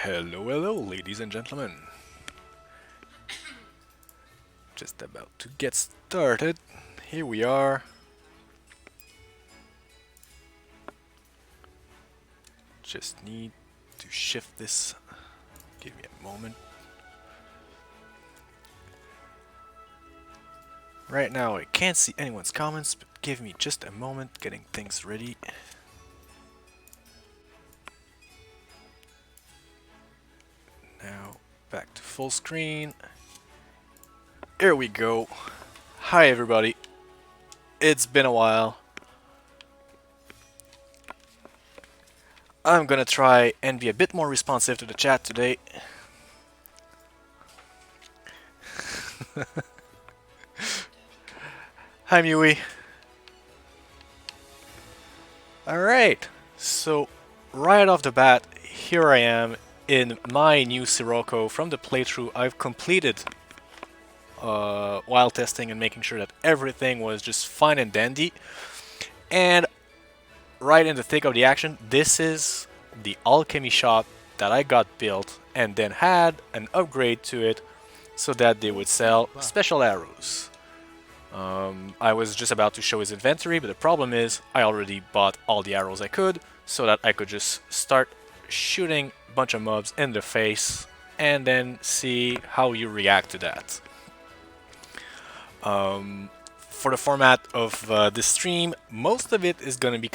Hello, ladies and gentlemen. Just about to get started. Here we are. Just need to shift this. Give me a moment. Right now I can't see anyone's comments, but give me just a moment getting things ready. Now back to full screen. Here we go. Hi everybody. It's been a while. I'm gonna try and be a bit more responsive to the chat today. Hi Mui. Alright, so right off the bat, here I am in my new Sirocco from the playthrough I've completed while testing and making sure that everything was just fine and dandy. And right in the thick of the action, this is the alchemy shop that I got built and then had an upgrade to it so that they would sell special arrows. I was just about to show his inventory, but the problem is I already bought all the arrows I could so that I could just start shooting a bunch of mobs in the face and then see how you react to that. For the format of this stream, most of it is going to be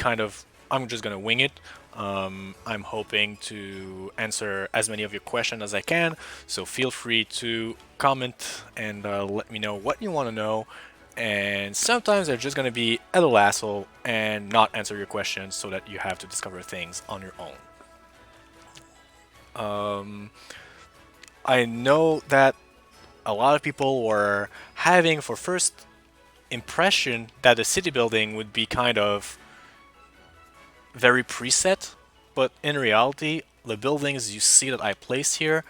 I'm just going to wing it. I'm hoping to answer as many of your questions as I can, so feel free to comment and let me know what you want to know. And sometimes they're just going to be a little asshole and not answer your questions so that you have to discover things on your own. I know that a lot of people were having for first impression that the city building would be kind of very preset, but in reality the buildings you see that I placed here,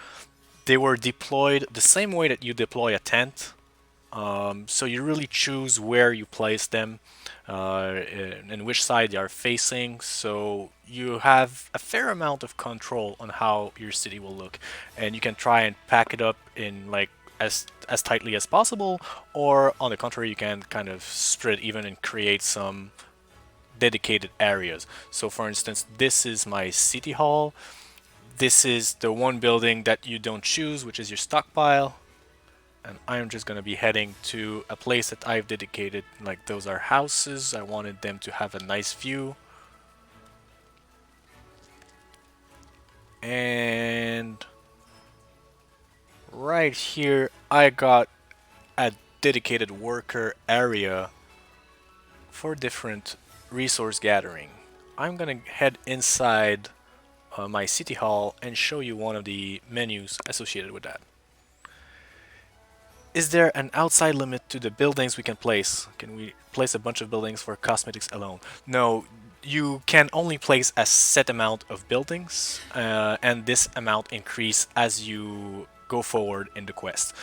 they were deployed the same way that you deploy a tent. So you really choose where you place them and which side they are facing, so you have a fair amount of control on how your city will look, and you can try and pack it up in like as tightly as possible, or on the contrary you can kind of spread even and create some dedicated areas. So for instance, this is my city hall. This is the one building that you don't choose, which is your stockpile. And I'm just gonna be heading to a place that I've dedicated, like those are houses. I wanted them to have a nice view. And right here I got a dedicated worker area for different resource gathering. I'm gonna head inside my city hall and show you one of the menus associated with that. Is there an outside limit to the buildings we can place? Can we place a bunch of buildings for cosmetics alone? No, you can only place a set amount of buildings, and this amount increase as you go forward in the quest.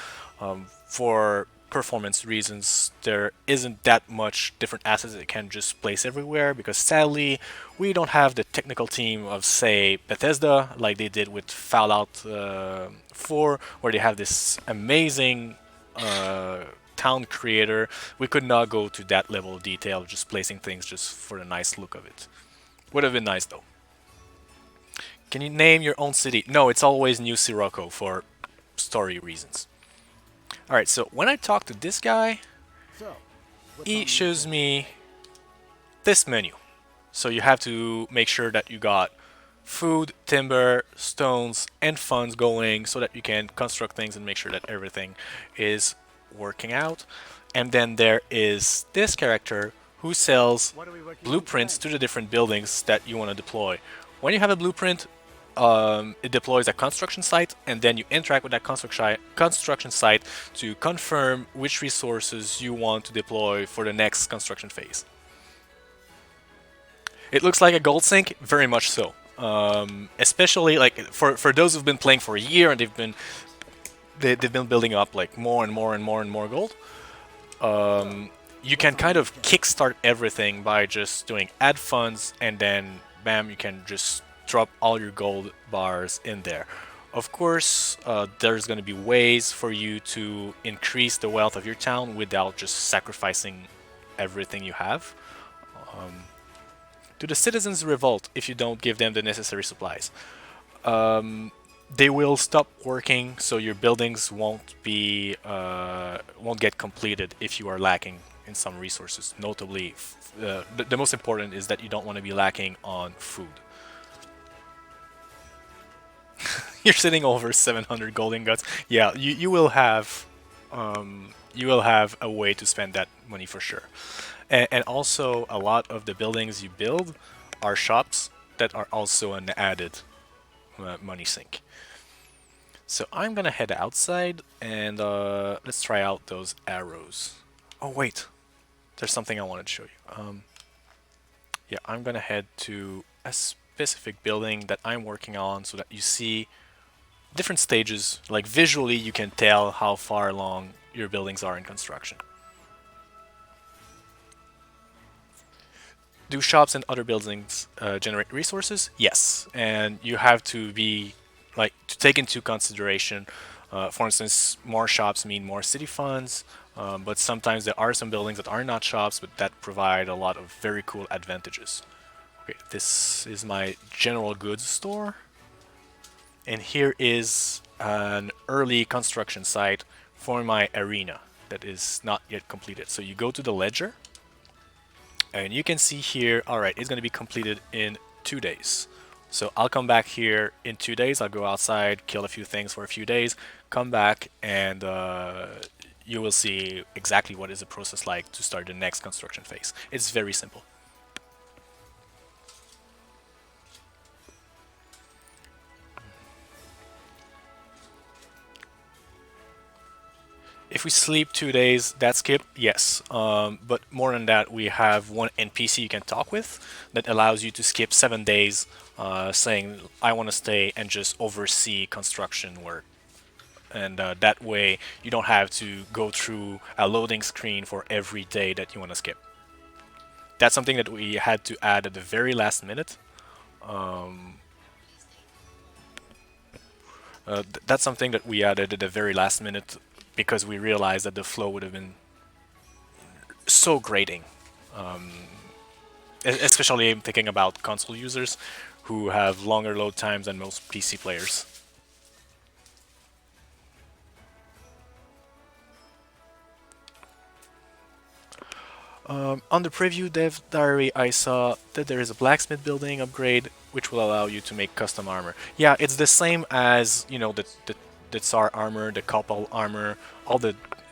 For performance reasons, there isn't that much different assets that you can just place everywhere, because sadly we don't have the technical team of, say, Bethesda, like they did with Fallout 4, where they have this amazing town creator. We could not go to that level of detail, just placing things just for the nice look of it. Would have been nice though. Can you name your own city? No, it's always New Sirocco for story reasons. Alright, so when I talk to this guy, he shows me this menu. So you have to make sure that you got food, timber, stones, and funds going so that you can construct things and make sure that everything is working out. And then there is this character who sells blueprints to the different buildings that you want to deploy. When you have a blueprint, it deploys a construction site, and then you interact with that construction site to confirm which resources you want to deploy for the next construction phase. It looks like a gold sink, very much so. Especially like for those who've been playing for a year and they've been building up like more and more gold. You can kind of kickstart everything by just doing add funds, and then bam, you can just drop all your gold bars in there. Of course, there's going to be ways for you to increase the wealth of your town without just sacrificing everything you have. Um, do the citizens revolt if you don't give them the necessary supplies? They will stop working, so your buildings won't get completed if you are lacking in some resources. Notably, the most important is that you don't want to be lacking on food. You're sitting over 700 gold ingots. Yeah, you will have a way to spend that money for sure. And also, a lot of the buildings you build are shops that are also an added money sink. So I'm gonna head outside and let's try out those arrows. Oh wait, there's something I wanted to show you. Yeah, I'm gonna head to a specific building that I'm working on so that you see different stages. Like visually, you can tell how far along your buildings are in construction. Do shops and other buildings generate resources? Yes, and you have to be to take into consideration. For instance, more shops mean more city funds, but sometimes there are some buildings that are not shops, but that provide a lot of very cool advantages. Okay, this is my general goods store, and here is an early construction site for my arena that is not yet completed. So you go to the ledger, and you can see here, alright, it's going to be completed in 2 days. So I'll come back here in 2 days, I'll go outside, kill a few things for a few days, come back, and you will see exactly what is the process like to start the next construction phase. It's very simple. If we sleep 2 days, that skip, yes. But more than that, we have one NPC you can talk with that allows you to skip 7 days, saying, I want to stay and just oversee construction work. And that way, you don't have to go through a loading screen for every day that you want to skip. That's something that we had to add at the very last minute. That's something that we added at the very last minute because we realized that the flow would have been so grating. Especially thinking about console users who have longer load times than most PC players. On the preview dev diary, I saw that there is a blacksmith building upgrade, which will allow you to make custom armor. Yeah, it's the same as the Tsar armor, the Kopal armor.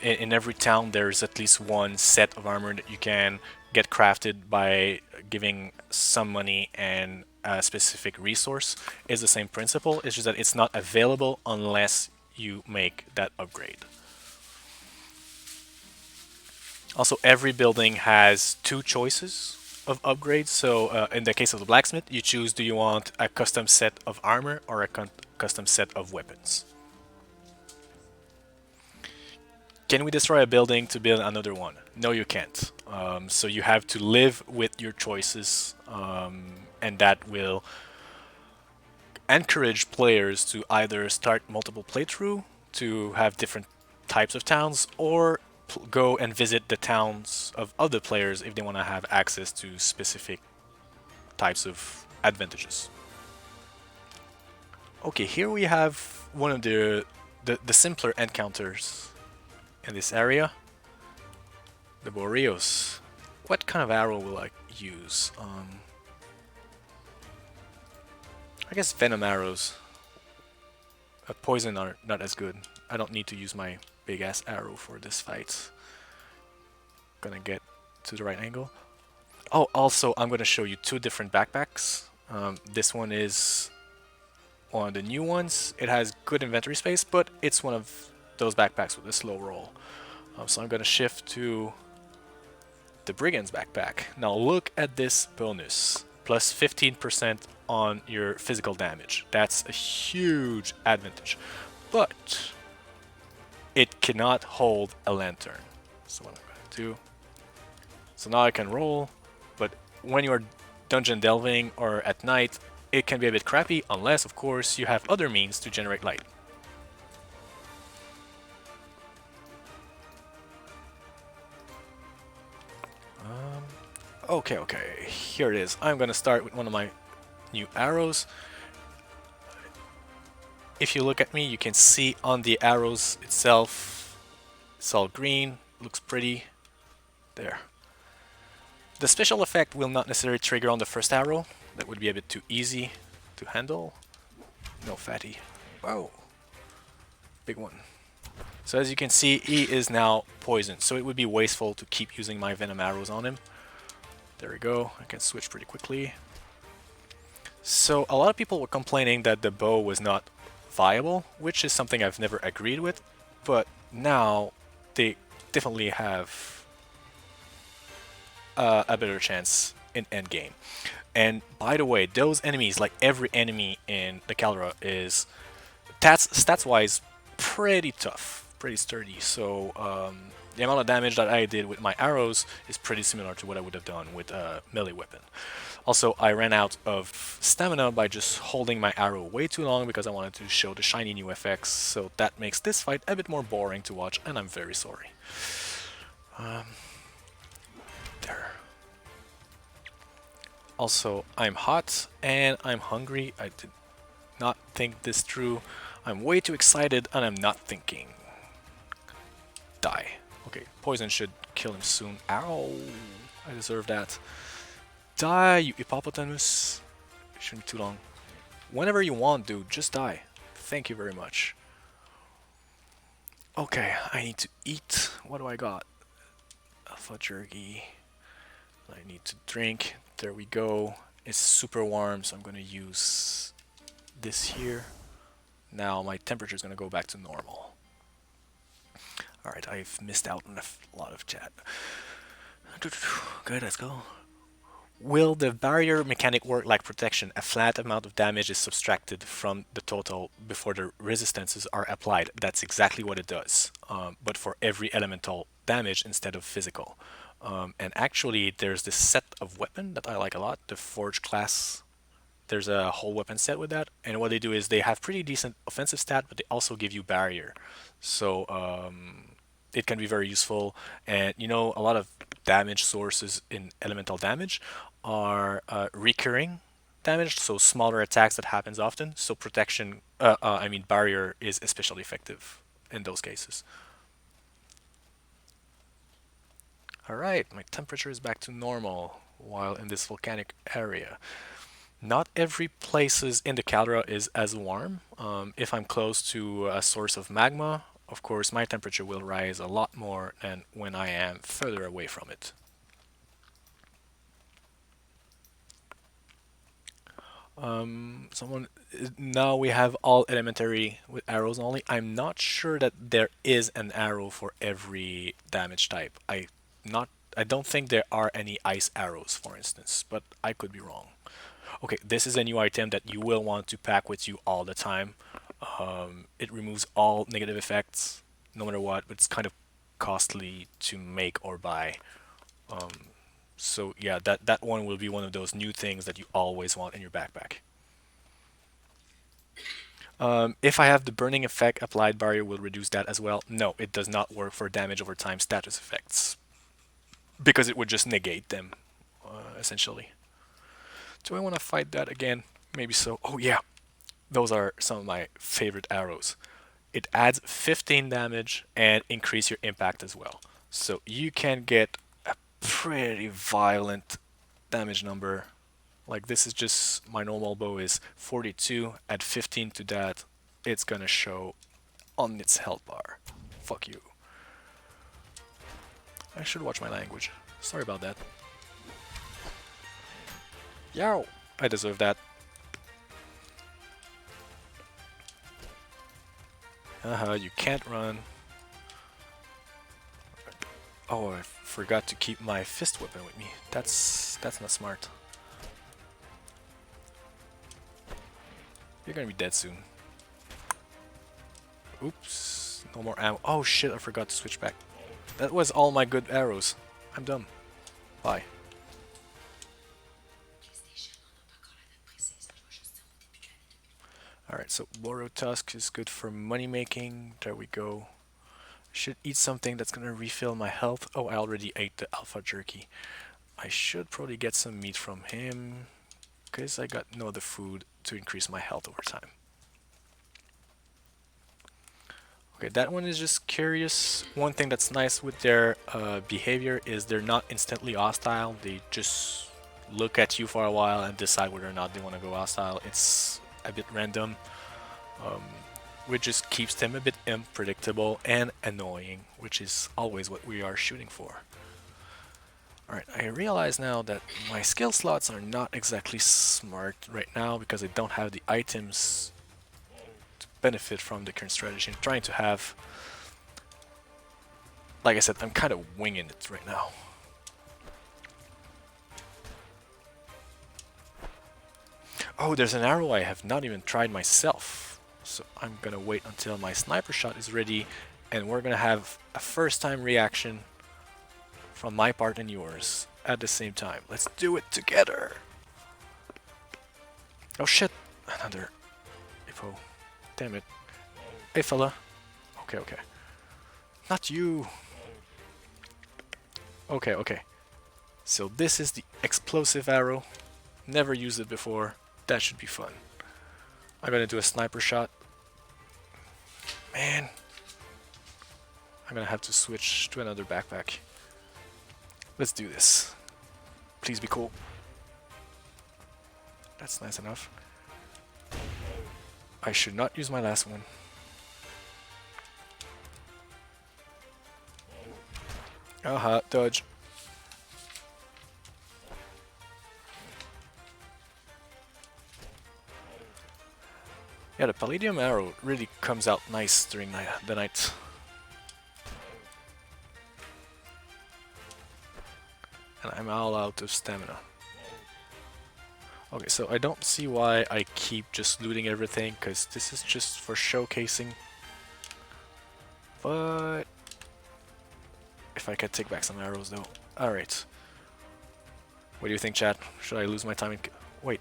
In every town, there's at least one set of armor that you can get crafted by giving some money and a specific resource. It's the same principle. It's just that it's not available unless you make that upgrade. Also, every building has 2 choices of upgrades. So in the case of the blacksmith, you choose, do you want a custom set of armor or a custom set of weapons? Can we destroy a building to build another one? No, you can't. So you have to live with your choices, and that will encourage players to either start multiple playthrough to have different types of towns, or go and visit the towns of other players if they want to have access to specific types of advantages. Okay, here we have one of the simpler encounters in this area. The Boreos. What kind of arrow will I use? I guess venom arrows. Poison are not as good. I don't need to use my big ass arrow for this fight. Gonna get to the right angle. Oh, also, I'm gonna show you 2 different backpacks. This one is one of the new ones. It has good inventory space, but it's one of those backpacks with a slow roll. So I'm gonna shift to the Brigands Backpack. Now look at this bonus. Plus 15% on your physical damage. That's a huge advantage. But it cannot hold a lantern. So what I'm gonna do. So now I can roll, but when you're dungeon delving or at night, it can be a bit crappy unless, of course, you have other means to generate light. Okay, here it is. I'm gonna start with one of my new arrows. If you look at me, you can see on the arrows itself, it's all green, looks pretty. There. The special effect will not necessarily trigger on the first arrow. That would be a bit too easy to handle. No fatty. Whoa. Big one. So as you can see, he is now poisoned, so it would be wasteful to keep using my venom arrows on him. There we go, I can switch pretty quickly. So a lot of people were complaining that the bow was not viable, which is something I've never agreed with, but now they definitely have a better chance in endgame. And by the way, those enemies, like every enemy in the Caldera, is stats-wise pretty tough, pretty sturdy. So the amount of damage that I did with my arrows is pretty similar to what I would have done with a melee weapon. Also, I ran out of stamina by just holding my arrow way too long because I wanted to show the shiny new effects, so that makes this fight a bit more boring to watch, and I'm very sorry. There. Also, I'm hot and I'm hungry. I did not think this through. I'm way too excited and I'm not thinking. Die. Okay, poison should kill him soon. Ow! I deserve that. Die, you hippopotamus. It shouldn't be too long. Whenever you want, dude, just die. Thank you very much. Okay, I need to eat. What do I got? Alpha jerky. I need to drink. There we go. It's super warm, so I'm gonna use this here. Now my temperature is gonna go back to normal. Alright, I've missed out on a lot of chat. Good, let's go. Will the barrier mechanic work like protection? A flat amount of damage is subtracted from the total before the resistances are applied. That's exactly what it does, but for every elemental damage instead of physical. And actually, there's this set of weapon that I like a lot, the Forge class. There's a whole weapon set with that, and what they do is they have pretty decent offensive stat, but they also give you barrier. So it can be very useful. And you know, a lot of damage sources in elemental damage are recurring damage, so smaller attacks that happens often. So protection, I mean barrier, is especially effective in those cases. Alright, my temperature is back to normal while in this volcanic area. Not every places in the caldera is as warm. If I'm close to a source of magma, of course my temperature will rise a lot more than when I am further away from it. Now we have all elementary with arrows only. I'm not sure that there is an arrow for every damage type. I don't think there are any ice arrows, for instance, but I could be wrong. Okay, this is a new item that you will want to pack with you all the time. It removes all negative effects, no matter what, but it's kind of costly to make or buy. So yeah, that one will be one of those new things that you always want in your backpack. If I have the burning effect, applied barrier will reduce that as well. No, it does not work for damage over time status effects, because it would just negate them, essentially. Do I want to fight that again? Maybe so. Oh yeah, those are some of my favorite arrows. It adds 15 damage and increase your impact as well. So you can get a pretty violent damage number. Like this is just, my normal bow is 42, add 15 to that, it's gonna show on its health bar. Fuck you. I should watch my language. Sorry about that. Yow! I deserve that. You can't run. Oh, I forgot to keep my fist weapon with me. That's not smart. You're gonna be dead soon. Oops, no more ammo. Oh shit, I forgot to switch back. That was all my good arrows. I'm dumb. Bye. Alright, so Borrow Tusk is good for money making. There we go. Should eat something that's gonna refill my health. Oh, I already ate the alpha jerky. I should probably get some meat from him, because I got no other food to increase my health over time. Okay, that one is just curious. One thing that's nice with their behavior is they're not instantly hostile. They just look at you for a while and decide whether or not they want to go hostile. It's a bit random, which just keeps them a bit unpredictable and annoying, which is always what we are shooting for. Alright, I realize now that my skill slots are not exactly smart right now because I don't have the items to benefit from the current strategy. I'm trying to have... Like I said, I'm kind of winging it right now. Oh, there's an arrow I have not even tried myself. So I'm gonna wait until my sniper shot is ready and we're gonna have a first time reaction from my part and yours at the same time. Let's do it together! Oh shit! Another hippo. Damn it. Hey fella. Okay, okay. Not you! Okay, okay. So this is the explosive arrow. Never used it before. That should be fun. I'm gonna do a sniper shot. Man. I'm gonna have to switch to another backpack. Let's do this. Please be cool. That's nice enough. I should not use my last one. Aha, dodge. Yeah, the palladium arrow really comes out nice during the night. And I'm all out of stamina. Okay, so I don't see why I keep just looting everything, because this is just for showcasing. But if I can take back some arrows though. Alright. What do you think, chat? Should I lose my time in... Wait,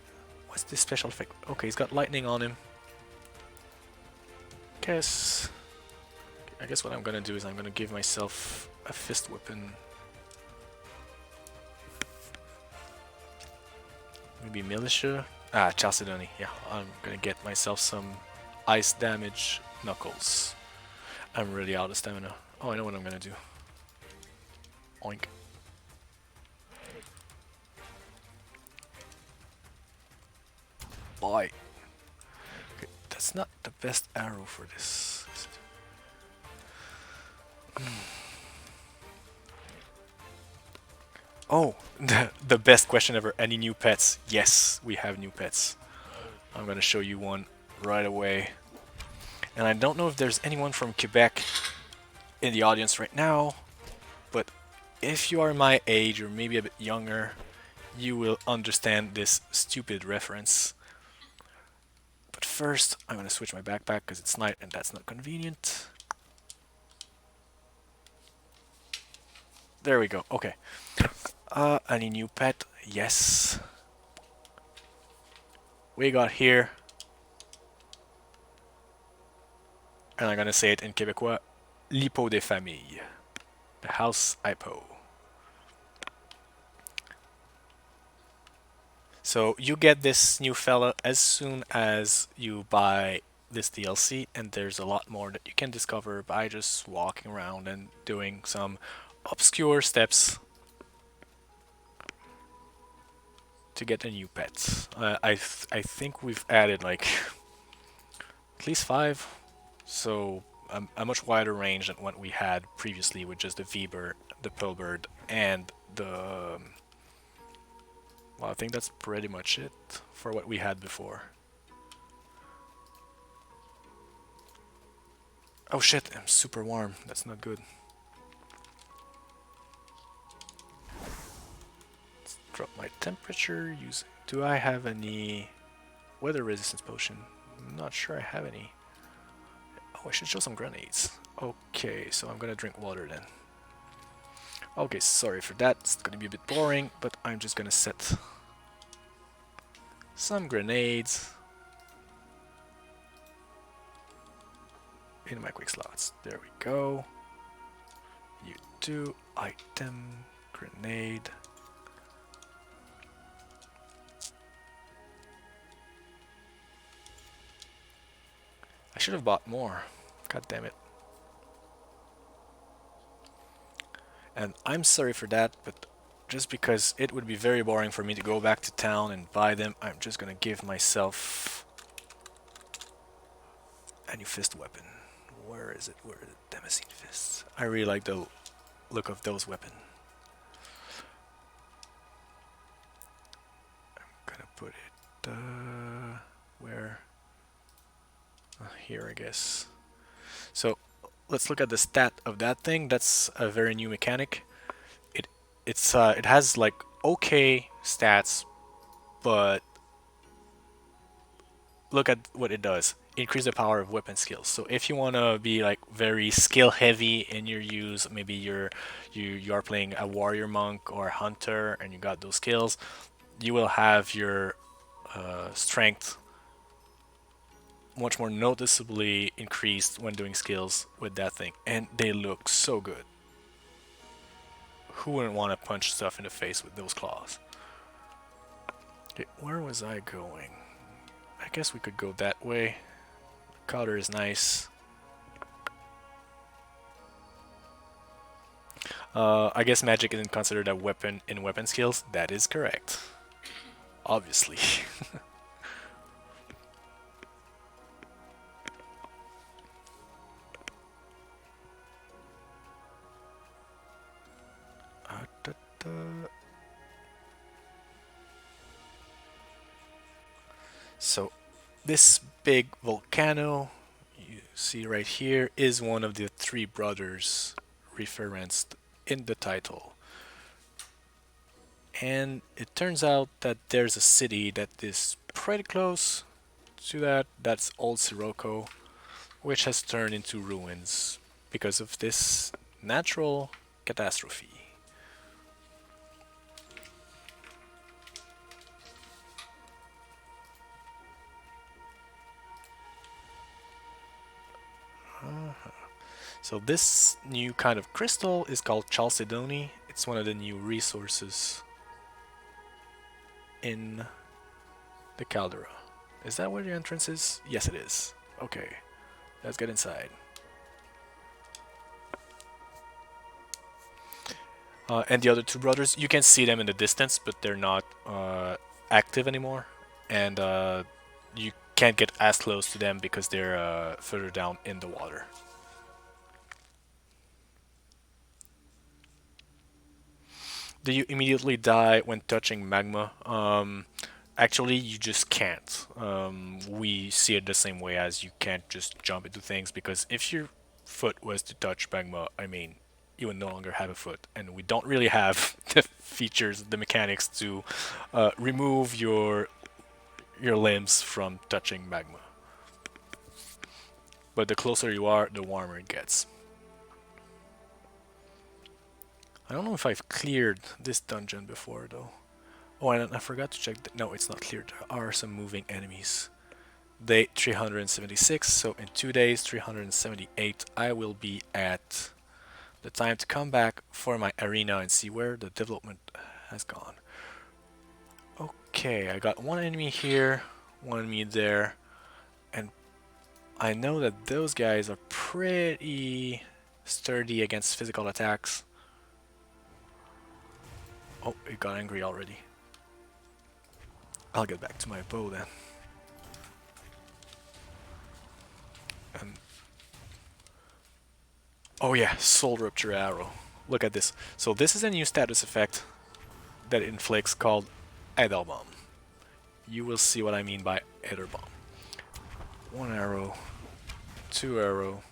what's this special effect? Okay, he's got lightning on him. I guess what I'm gonna do is I'm gonna give myself a fist weapon. Maybe Militia? Ah, Chalcedony. Yeah, I'm gonna get myself some ice damage knuckles. I'm really out of stamina. Oh, I know what I'm gonna do. Oink. Bye. Okay, that's not the best arrow for this. Oh, the best question ever. Any new pets? Yes, we have new pets. I'm gonna show you one right away. And I don't know if there's anyone from Quebec in the audience right now, but if you are my age or maybe a bit younger, you will understand this stupid reference. But first, I'm gonna switch my backpack because it's night and that's not convenient. There we go. Okay. Any new pet? Yes. We got here, and I'm gonna say it in Québécois, l'hippo des familles, the house hippo. So you get this new fella as soon as you buy this DLC, and there's a lot more that you can discover by just walking around and doing some obscure steps to get a new pet. I think we've added like at least 5, so a much wider range than what we had previously with just the V-bird, the Pearlbird, and the... Well, I think that's pretty much it for what we had before. Oh shit, I'm super warm. That's not good. Drop my temperature. Do I have any weather resistance potion? I'm not sure I have any. Oh, I should show some grenades. Okay, so I'm gonna drink water then. Okay, sorry for that. It's gonna be a bit boring, but I'm just gonna set some grenades. in my quick slots. There we go. You do item, grenade. I should have bought more. God damn it. And I'm sorry for that, but just because it would be very boring for me to go back to town and buy them, I'm just gonna give myself a new fist weapon. Where is it? Where is it? Damascene fists. I really like the look of those weapons. I'm gonna put it where? Here, I guess. So let's look at the stat of that thing. That's a very new mechanic. It has like okay stats, but look at what it does. Increase the power of weapon skills. So if you want to be like very skill heavy in your use, maybe you are playing a warrior monk or a hunter and you got those skills, you will have your strength much more noticeably increased when doing skills with that thing, and they look so good. Who wouldn't want to punch stuff in the face with those claws? Okay, where was I going? I guess we could go that way. Color is nice. I guess magic isn't considered a weapon in weapon skills. That is correct. Obviously. So this big volcano you see right here is one of the three brothers referenced in the title. And it turns out that there's a city that is pretty close to that. That's Old Sirocco, which has turned into ruins because of this natural catastrophe. So this new kind of crystal is called chalcedony. It's one of the new resources in the caldera. Is that where the entrance is? Yes, it is. Okay, let's get inside. And the other two brothers, you can see them in the distance, but they're not active anymore. And you can't get as close to them because they're further down in the water. Do you immediately die when touching magma? Actually, you just can't. We see it the same way as you can't just jump into things, because if your foot was to touch magma, I mean, you would no longer have a foot, and we don't really have the features, the mechanics to remove your limbs from touching magma. But the closer you are, the warmer it gets. I don't know if I've cleared this dungeon before though. Oh, and I forgot to check. No, it's not cleared. There are some moving enemies. Day 376, so in 2 days, 378, I will be at the time to come back for my arena and see where the development has gone. Okay, I got one enemy here, one enemy there, and I know that those guys are pretty sturdy against physical attacks. Oh, it got angry already. I'll get back to my bow then. Oh yeah, Soul Rupture Arrow. Look at this. So this is a new status effect that it inflicts called Ether Bomb. You will see what I mean by Ether Bomb. 1 arrow, 2 arrow.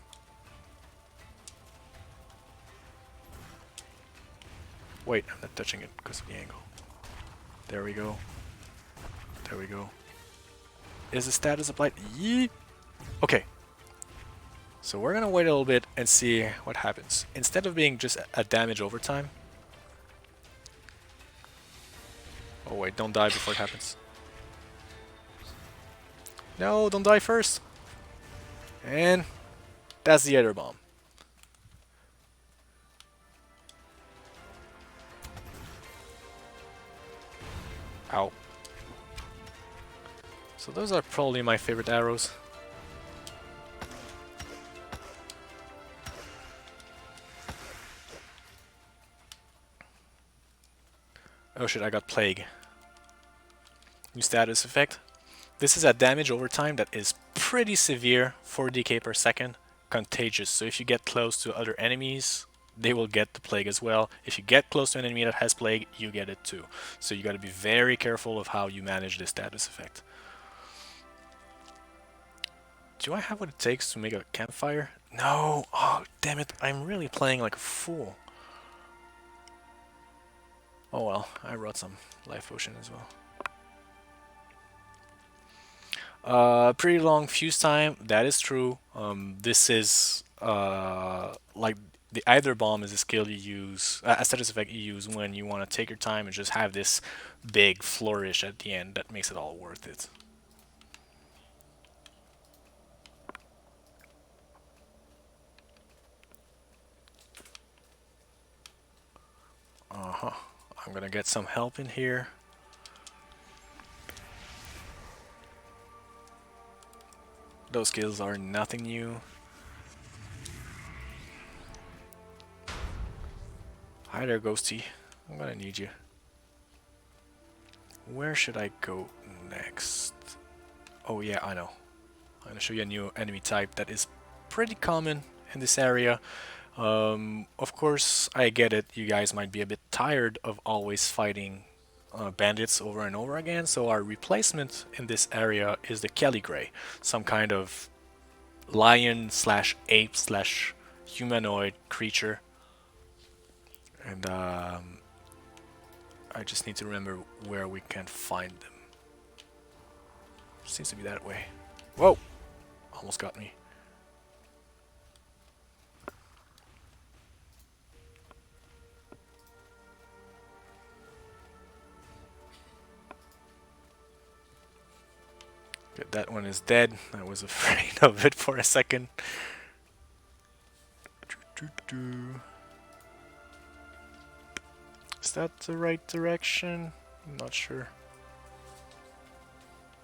Wait, I'm not touching it because of the angle. There we go. There we go. Is the status applied? Yeet! Okay. So we're gonna wait a little bit and see what happens. Instead of being just a damage over time. Oh wait, don't die before it happens. No, don't die first. And That's the other bomb. Ow. So those are probably my favorite arrows. Oh shit, I got plague. New status effect. This is a damage over time that is pretty severe, 4 DK per second, contagious. So if you get close to other enemies, they will get the plague as well. If you get close to an enemy that has plague, you get it too. So you got to be very careful of how you manage this status effect. Do I have what it takes to make a campfire? No! Oh, damn it. I'm really playing like a fool. Oh well, I brought some life potion as well. Pretty long fuse time, that is true. This is like the either bomb is a skill you use, a status effect you use when you want to take your time and just have this big flourish at the end that makes it all worth it. Uh-huh. I'm gonna get some help in here. Those skills are nothing new. Hi there, Ghosty. I'm gonna need you. Where should I go next? Oh yeah, I know. I'm gonna show you a new enemy type that is pretty common in this area. Of course, I get it. You guys might be a bit tired of always fighting bandits over and over again. So our replacement in this area is the Kelly Grey, some kind of lion slash ape slash humanoid creature. And I just need to remember where we can find them. Seems to be that way. Whoa! Almost got me. Good, that one is dead. I was afraid of it for a second. Is that the right direction? I'm not sure.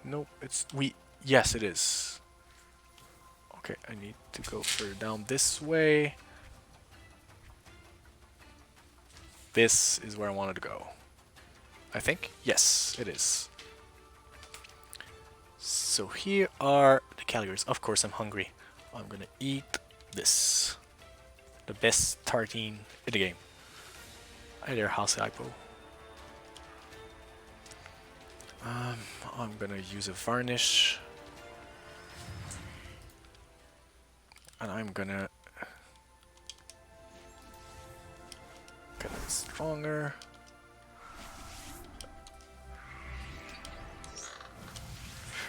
Nope, it's yes it is. Okay, I need to go further down this way. This is where I wanted to go. I think? Yes, it is. So here are the calories. Of course I'm hungry. I'm gonna eat this. The best tartine in the game. Hi there, House Hypo. I'm gonna use a varnish. And I'm gonna get it stronger.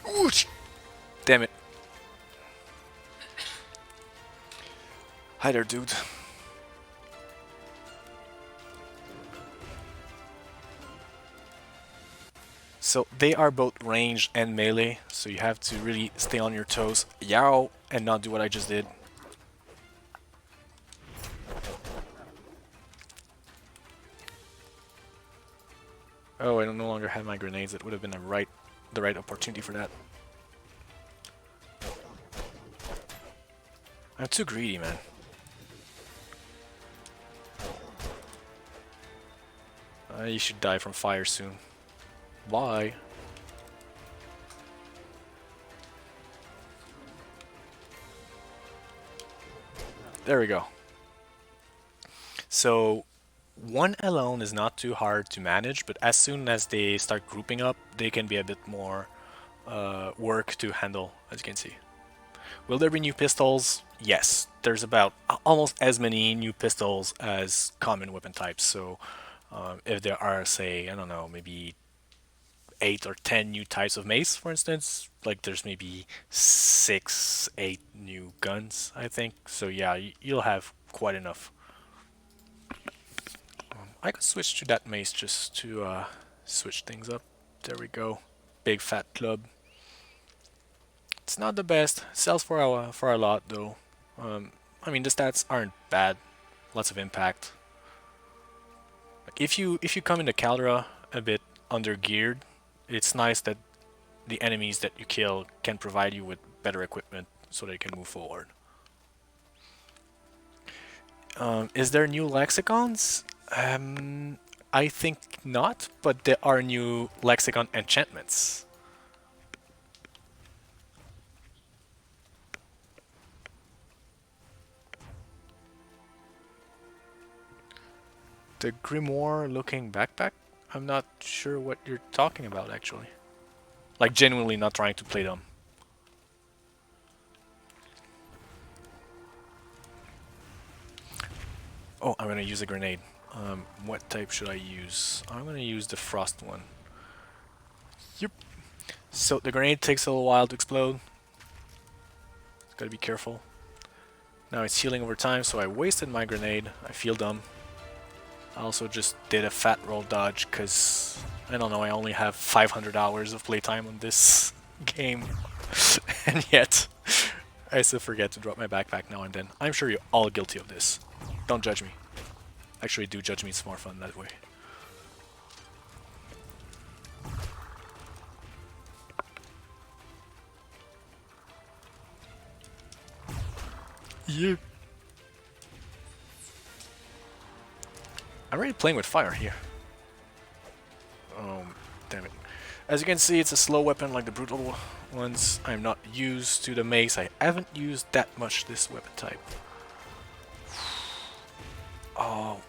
Ooch! Damn it. Hi there, dude. So they are both ranged and melee, so you have to really stay on your toes, yow, and not do what I just did. Oh, I no longer have my grenades. It would have been the right opportunity for that. I'm too greedy, man. You should die from fire soon. Why? There we go. So one alone is not too hard to manage, but as soon as they start grouping up, they can be a bit more work to handle, as you can see. Will there be new pistols? Yes. There's about almost as many new pistols as common weapon types. So if there are, say, I don't know, maybe 8 or 10 new types of mace, for instance, like there's maybe 6, 8 new guns, I think. So yeah, you'll have quite enough. I could switch to that mace just to switch things up. There we go. Big fat club. It's not the best. Sells for a lot though. I mean, the stats aren't bad. Lots of impact. Like if you come into Caldera a bit under geared, it's nice that the enemies that you kill can provide you with better equipment so they can move forward. Is there new lexicons? I think not, but there are new lexicon enchantments. The Grimoire looking backpack? I'm not sure what you're talking about actually. Like genuinely not trying to play them. Oh, I'm gonna use a grenade. What type should I use? I'm gonna use the frost one. Yep. So the grenade takes a little while to explode. Gotta be careful. Now it's healing over time, so I wasted my grenade. I feel dumb. I also just did a fat roll dodge because, I don't know, I only have 500 hours of playtime on this game. And yet, I still forget to drop my backpack now and then. I'm sure you're all guilty of this. Don't judge me. Actually, do judge me, it's more fun that way. Yeah. I'm already playing with fire here. Oh, damn it. As you can see, it's a slow weapon like the brutal ones. I'm not used to the mace. I haven't used that much this weapon type. Oh.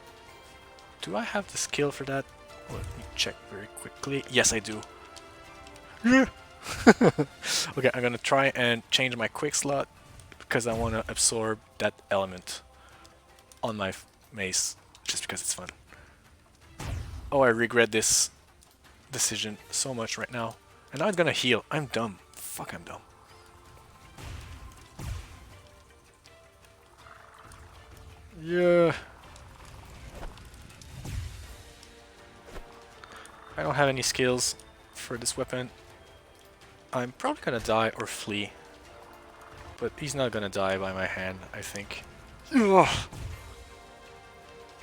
Do I have the skill for that? Let me check very quickly. Yes, I do. Okay, I'm gonna try and change my quick slot because I want to absorb that element on my mace just because it's fun. Oh, I regret this decision so much right now. And now it's gonna heal. I'm dumb. Fuck, I'm dumb. Yeah. I don't have any skills for this weapon. I'm probably gonna die or flee. But he's not gonna die by my hand, I think. Ugh.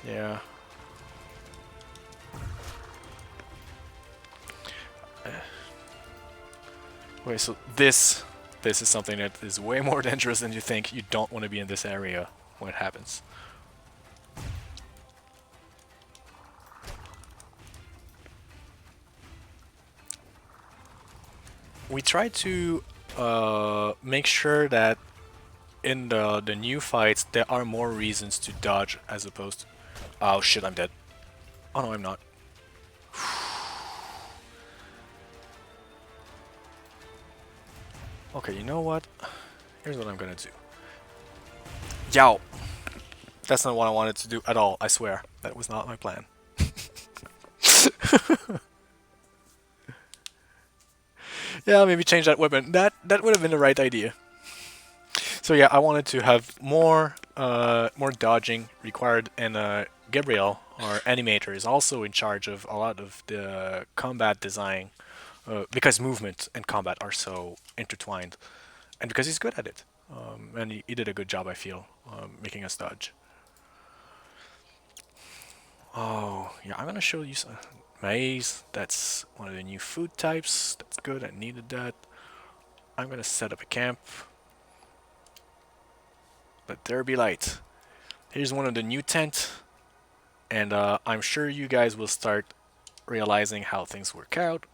Yeah. Okay, so this is something that is way more dangerous than you think. You don't want to be in this area when it happens. We try to make sure that in the new fights there are more reasons to dodge as opposed to... Oh shit, I'm dead. Oh no, I'm not. Okay, you know what? Here's what I'm gonna do. Yow! That's not what I wanted to do at all, I swear. That was not my plan. Yeah, maybe change that weapon. That would have been the right idea. So yeah, I wanted to have more dodging required, and Gabriel, our animator, is also in charge of a lot of the combat design, because movement and combat are so intertwined, and because he's good at it. And he did a good job, I feel, making us dodge. Oh, yeah, I'm gonna show you some maize. That's one of the new food types. That's good, I needed that. I'm gonna set up a camp. Let there be light. Here's one of the new tent. And I'm sure you guys will start realizing how things work out.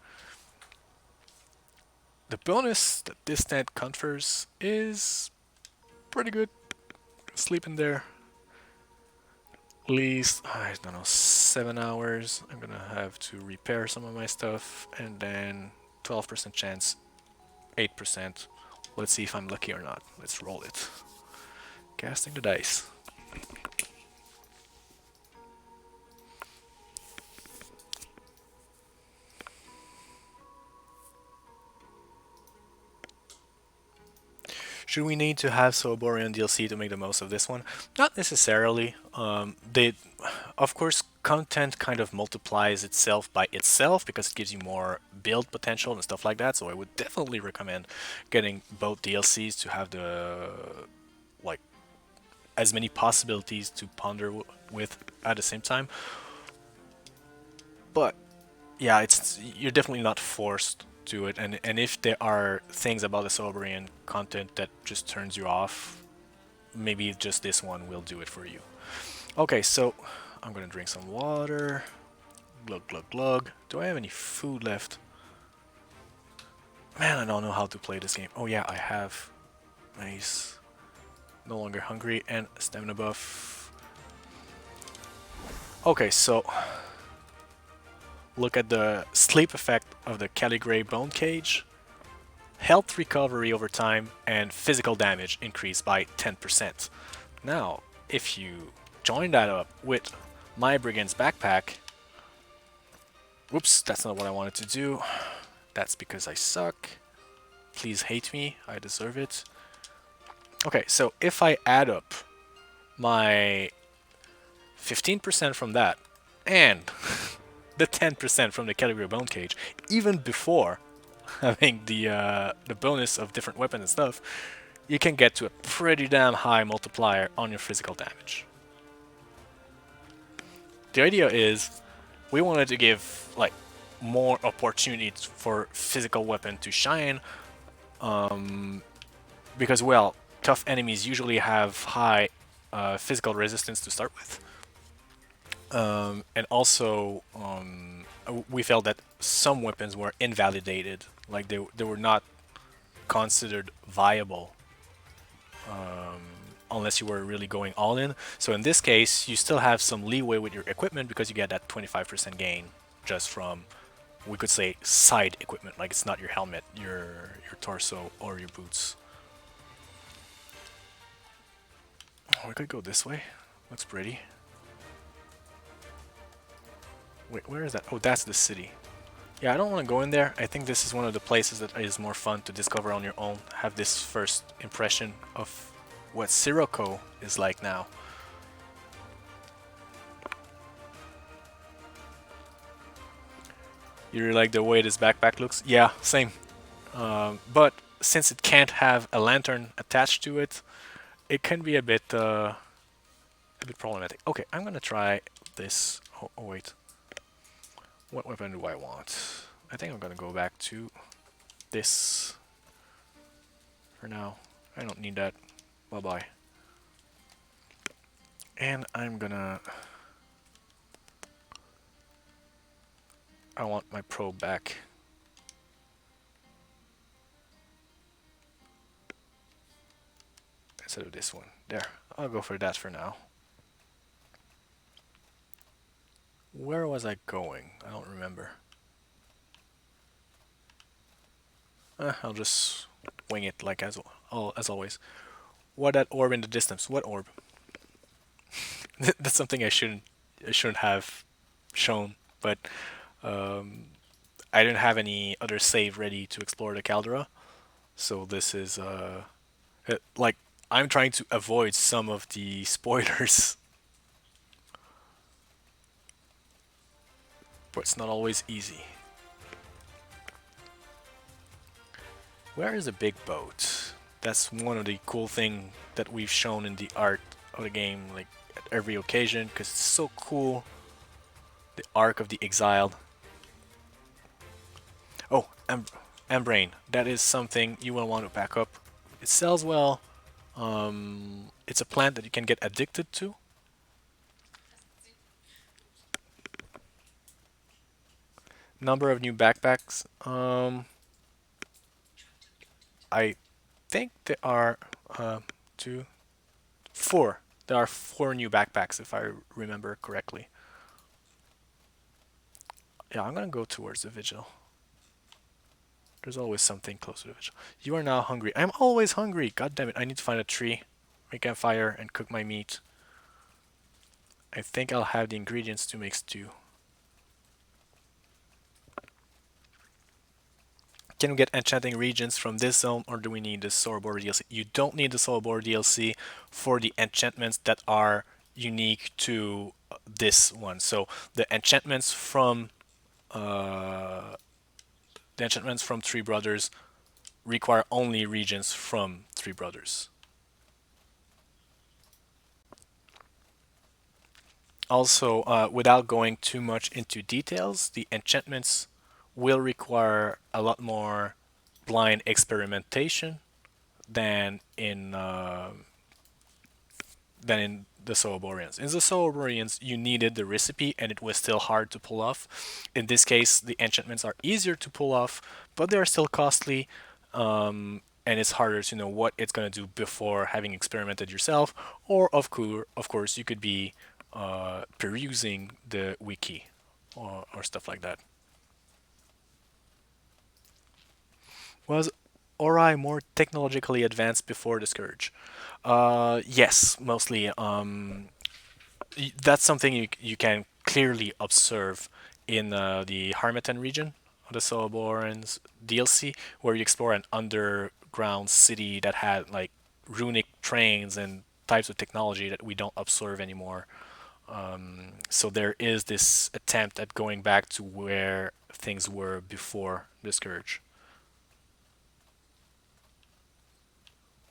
The bonus that this tent confers is pretty good. Sleep in there. At least, I don't know, 7 hours. I'm gonna have to repair some of my stuff, and then 12% chance, 8%. Let's see if I'm lucky or not. Let's roll it. Casting the dice. Should we need to have Soborian DLC to make the most of this one? Not necessarily. Of course, content kind of multiplies itself by itself because it gives you more build potential and stuff like that. So I would definitely recommend getting both DLCs to have the like as many possibilities to ponder with at the same time. But yeah, you're definitely not forced to it, and if there are things about the Sobrian content that just turns you off, maybe just this one will do it for you. Okay, so I'm gonna drink some water. Glug glug glug. Do I have any food left? Man, I don't know how to play this game. Oh yeah, I have. Nice. No longer hungry and stamina buff. Okay, so look at the sleep effect of the Caligray Bone Cage. Health recovery over time and physical damage increased by 10%. Now, if you join that up with my Brigands Backpack... Whoops, that's not what I wanted to do. That's because I suck. Please hate me, I deserve it. Okay, so if I add up my 15% from that and the 10% from the Caligray Bone Cage, even before having the bonus of different weapons and stuff, you can get to a pretty damn high multiplier on your physical damage. The idea is we wanted to give like more opportunities for physical weapon to shine, because well, tough enemies usually have high physical resistance to start with, and also we felt that some weapons were invalidated, like they were not considered viable unless you were really going all in. So in this case, you still have some leeway with your equipment because you get that 25% gain just from, we could say, side equipment, like it's not your helmet, your torso, or your boots. Oh, we could go this way. Looks pretty. Wait, where is that? Oh, that's the city. Yeah, I don't want to go in there. I think this is one of the places that is more fun to discover on your own. Have this first impression of what Sirocco is like now. You really like the way this backpack looks? Yeah, same. But since it can't have a lantern attached to it, it can be a bit problematic. Okay, I'm gonna try this. Oh wait. What weapon do I want? I think I'm gonna go back to this for now. I don't need that. Bye-bye. And I'm gonna... I want my probe back. Instead of this one. There. I'll go for that for now. Where was I going? I don't remember. I'll just wing it like as always. What that orb in the distance? What orb? That's something I shouldn't have shown, but I didn't have any other save ready to explore the caldera, so this is like I'm trying to avoid some of the spoilers, but it's not always easy. Where is a big boat? That's one of the cool things that we've shown in the art of the game, like at every occasion, because it's so cool. The Arc of the Exiled. Oh, Embrain. That is something you will want to back up. It sells well. It's a plant that you can get addicted to. Number of new backpacks. I think there are 2, 4. There are 4 new backpacks if I remember correctly. Yeah, I'm gonna go towards the vigil. There's always something close to the vigil. You are now hungry. I'm always hungry. God damn it! I need to find a tree, make a fire, and cook my meat. I think I'll have the ingredients to make stew. Can we get enchanting regions from this zone, or do we need the Soulboard DLC? You don't need the Soulboard DLC for the enchantments that are unique to this one. So the enchantments from Three Brothers require only regions from Three Brothers. Also, without going too much into details, the enchantments will require a lot more blind experimentation than in the Soulborians. In the Soulborians, you needed the recipe and it was still hard to pull off. In this case, the enchantments are easier to pull off, but they are still costly, and it's harder to know what it's going to do before having experimented yourself. Or, of course, you could be perusing the wiki or stuff like that. Was Ori more technologically advanced before the Scourge? Yes, mostly. That's something you can clearly observe in the Harmattan region of the Soulborn's DLC, where you explore an underground city that had like runic trains and types of technology that we don't observe anymore. So there is this attempt at going back to where things were before the Scourge.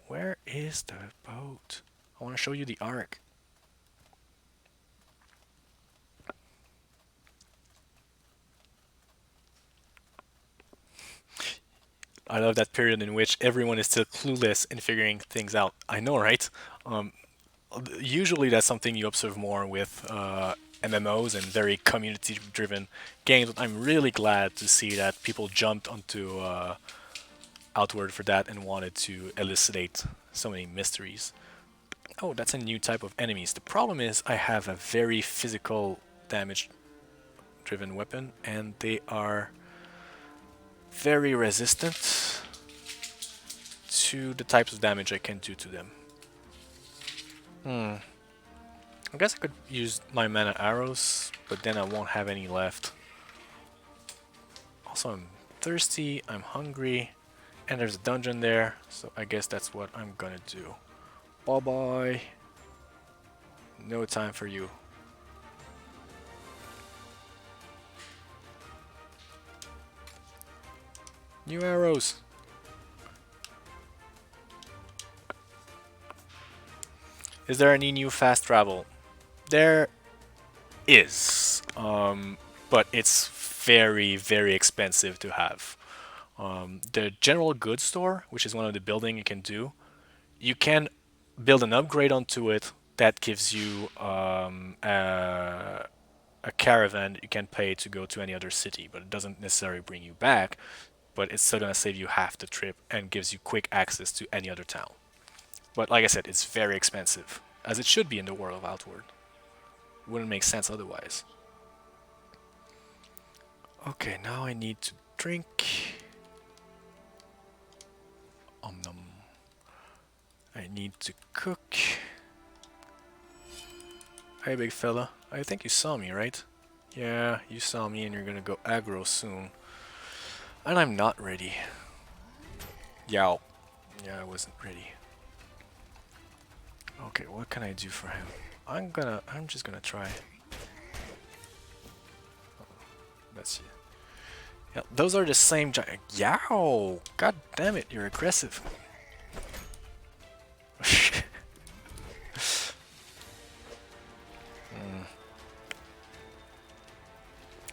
Where is the boat? I want to show you the arc. I love that period in which everyone is still clueless in figuring things out. I know, right? Um, Usually that's something you observe more with MMOs and very community-driven games. I'm really glad to see that people jumped onto Outward for that and wanted to elucidate so many mysteries. Oh, that's a new type of enemies. The problem is I have a very physical damage-driven weapon, and they are very resistant to the types of damage I can do to them. I guess I could use my mana arrows, but then I won't have any left. Also, I'm thirsty, I'm hungry, and there's a dungeon there, so I guess that's what I'm gonna do. Bye bye. No time for you. New arrows. Is there any new fast travel? There is, but it's very, very expensive to have. The general goods store, which is one of the building you can do, you can build an upgrade onto it that gives you a caravan that you can pay to go to any other city, but it doesn't necessarily bring you back, but it's still going to save you half the trip and gives you quick access to any other town. But like I said, it's very expensive, as it should be in the world of Outward. Wouldn't make sense otherwise. Okay, now I need to drink. Nom. I need to cook. Hey, big fella. I think you saw me, right? Yeah, you saw me and you're gonna go aggro soon. And I'm not ready. Yow. Yeah, I wasn't ready. Okay, what can I do for him? I'm just gonna try. That's it. Yeah, those are the same giant. Yow! God damn it, you're aggressive.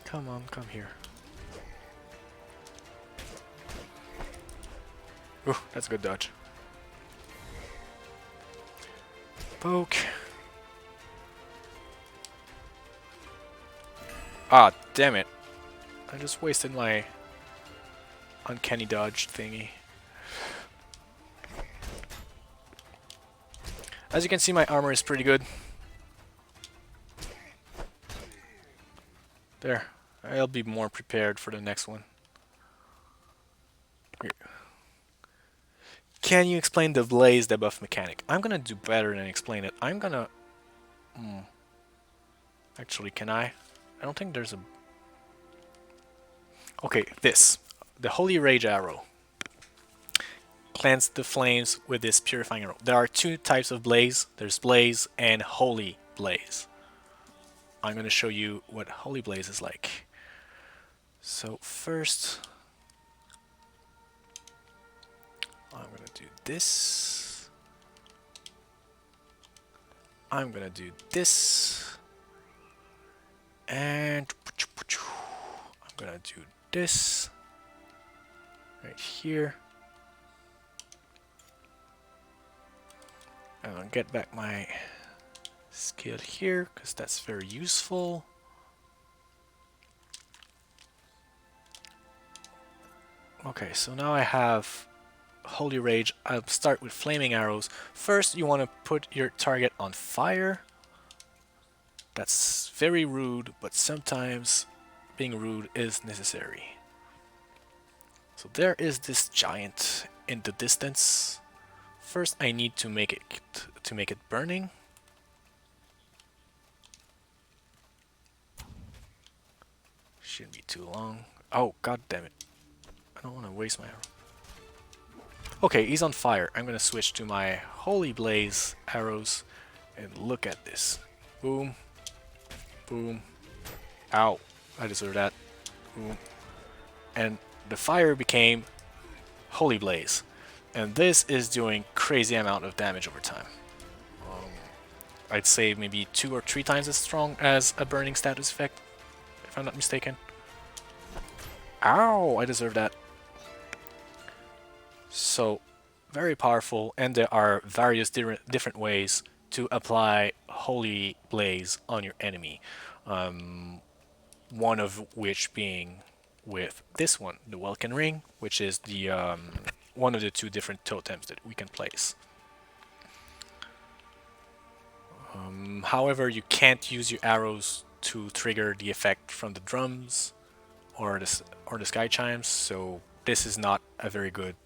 Come on, come here. Ooh, that's a good dodge. Poke. Ah, damn it. I just wasted my uncanny dodge thingy. As you can see, my armor is pretty good. There. I'll be more prepared for the next one. Here. Can you explain the blaze debuff mechanic? I'm gonna do better than explain it. I'm gonna... Actually, can I? I don't think there's a... Okay, this. The Holy Rage Arrow. Cleanse the flames with this purifying arrow. There are two types of blaze. There's blaze and holy blaze. I'm going to show you what holy blaze is like. So first, I'm going to do this. I'm going to do this. And I'm gonna do this right here. And I'll get back my skill here because that's very useful. Okay, so now I have Holy Rage. I'll start with flaming arrows. First, you want to put your target on fire. That's very rude, but sometimes being rude is necessary. So there is this giant in the distance. First, I need to make it burning. Shouldn't be too long. Oh, god damn it. I don't want to waste my arrow. Okay, he's on fire. I'm gonna switch to my Holy Blaze arrows and look at this. Boom. Boom. Ow. I deserve that. Boom. And the fire became Holy Blaze. And this is doing crazy amount of damage over time. I'd say maybe 2 or 3 times as strong as a burning status effect, if I'm not mistaken. Ow! I deserve that. So, very powerful, and there are various different ways to apply Holy Blaze on your enemy. One of which being with this one, the Welkin Ring, which is the one of the 2 different totems that we can place. However, you can't use your arrows to trigger the effect from the drums or the sky chimes, so this is not a very good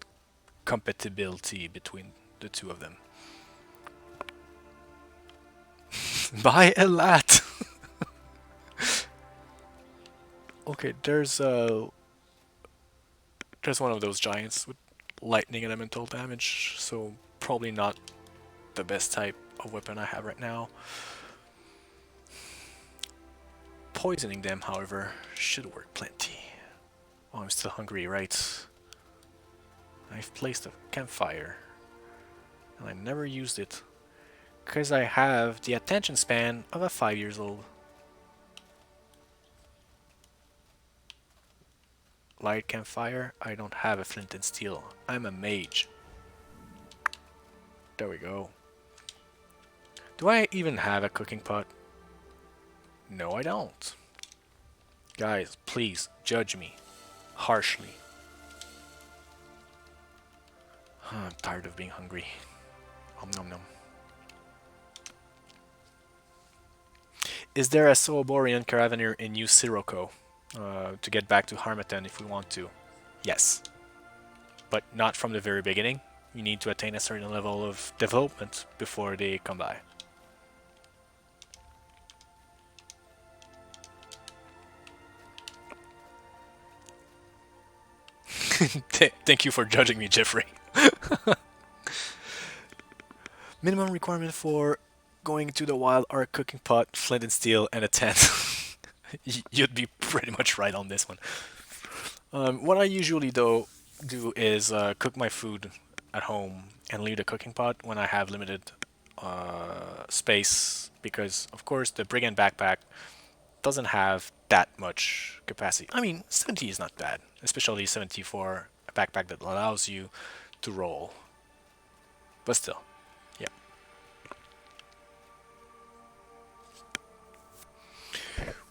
compatibility between the 2 of them. Buy a lat! Okay, there's one of those giants with lightning elemental damage, so probably not the best type of weapon I have right now. Poisoning them, however, should work plenty. Oh, I'm still hungry, right? I've placed a campfire, and I never used it, because I have the attention span of a 5-year-old. Light campfire, I don't have a flint and steel. I'm a mage. There we go. Do I even have a cooking pot? No, I don't. Guys, please judge me harshly. I'm tired of being hungry. Om nom nom. Is there a Sooborian Caravaner in New Sirocco to get back to Harmattan if we want to? Yes. But not from the very beginning. You need to attain a certain level of development before they come by. Thank you for judging me, Jeffrey. Minimum requirement for going to the wild are a cooking pot, flint and steel, and a tent. You'd be pretty much right on this one. What I usually do is cook my food at home and leave the cooking pot when I have limited space, because of course the Brigand Backpack doesn't have that much capacity. I mean, 70 is not bad, especially 70 for a backpack that allows you to roll. But still, yeah.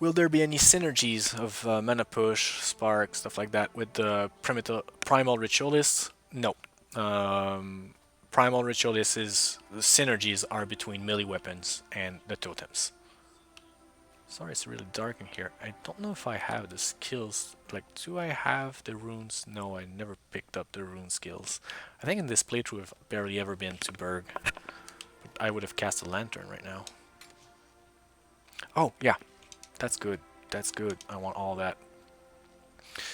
Will there be any synergies of mana push, spark, stuff like that with the primal ritualists? No. Primal ritualists, the synergies are between melee weapons and the totems. Sorry, it's really dark in here. I don't know if I have the skills. Like, do I have the runes? No, I never picked up the rune skills. I think in this playthrough I've barely ever been to Berg. But I would have cast a lantern right now. Oh, yeah. That's good. That's good. I want all that.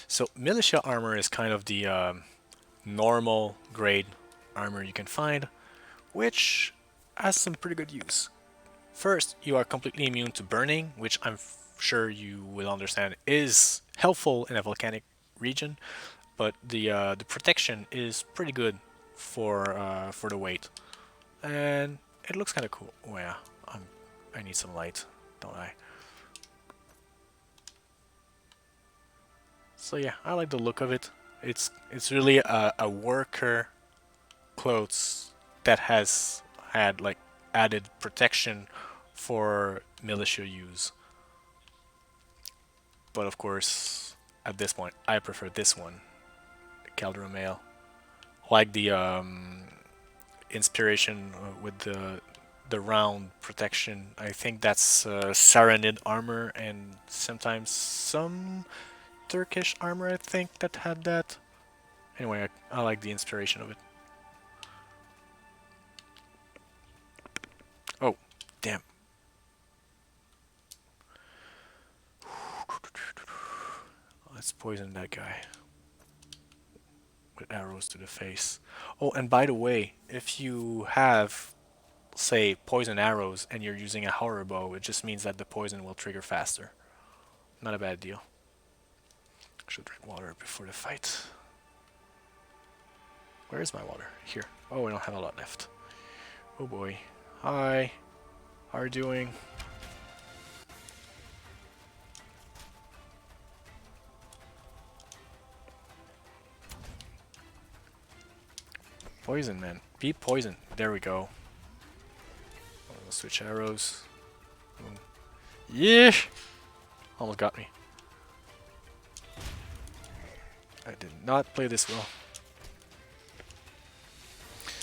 So, Militia Armor is kind of the normal grade armor you can find, which has some pretty good use. First, you are completely immune to burning, which I'm sure you will understand is helpful in a volcanic region, but the protection is pretty good for the weight, and it looks kind of cool. Oh yeah, I need some light, don't I? So yeah, I like the look of it. It's really a worker clothes that has had like added protection for militia use. But of course, at this point, I prefer this one, Caldera Mail. Like the inspiration with the round protection. I think that's Saranid armor and sometimes some Turkish armor. I think that had that. Anyway, I like the inspiration of it. Oh, damn. Let's poison that guy with arrows to the face. Oh, and by the way, if you have, say, poison arrows and you're using a horror bow, it just means that the poison will trigger faster. Not a bad deal. I should drink water before the fight. Where is my water? Here. Oh, I don't have a lot left. Oh boy. Hi. How are you doing? Poison, man. Beat poison. There we go. I'll switch arrows. Boom. Yeah! Almost got me. I did not play this well.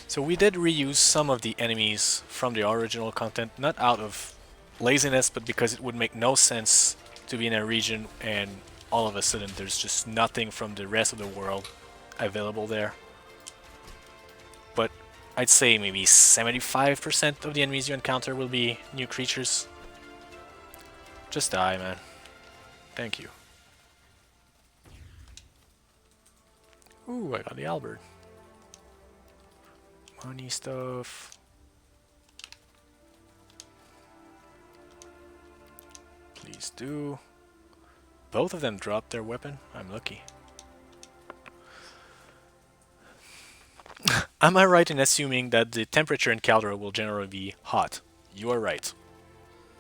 So we did reuse some of the enemies from the original content, not out of laziness, but because it would make no sense to be in a region and all of a sudden there's just nothing from the rest of the world available there. But I'd say maybe 75% of the enemies you encounter will be new creatures. Just die, man. Thank you. Ooh, I got the Albert. Money stuff. Please do. Both of them dropped their weapon. I'm lucky. Am I right in assuming that the temperature in Caldera will generally be hot? You are right.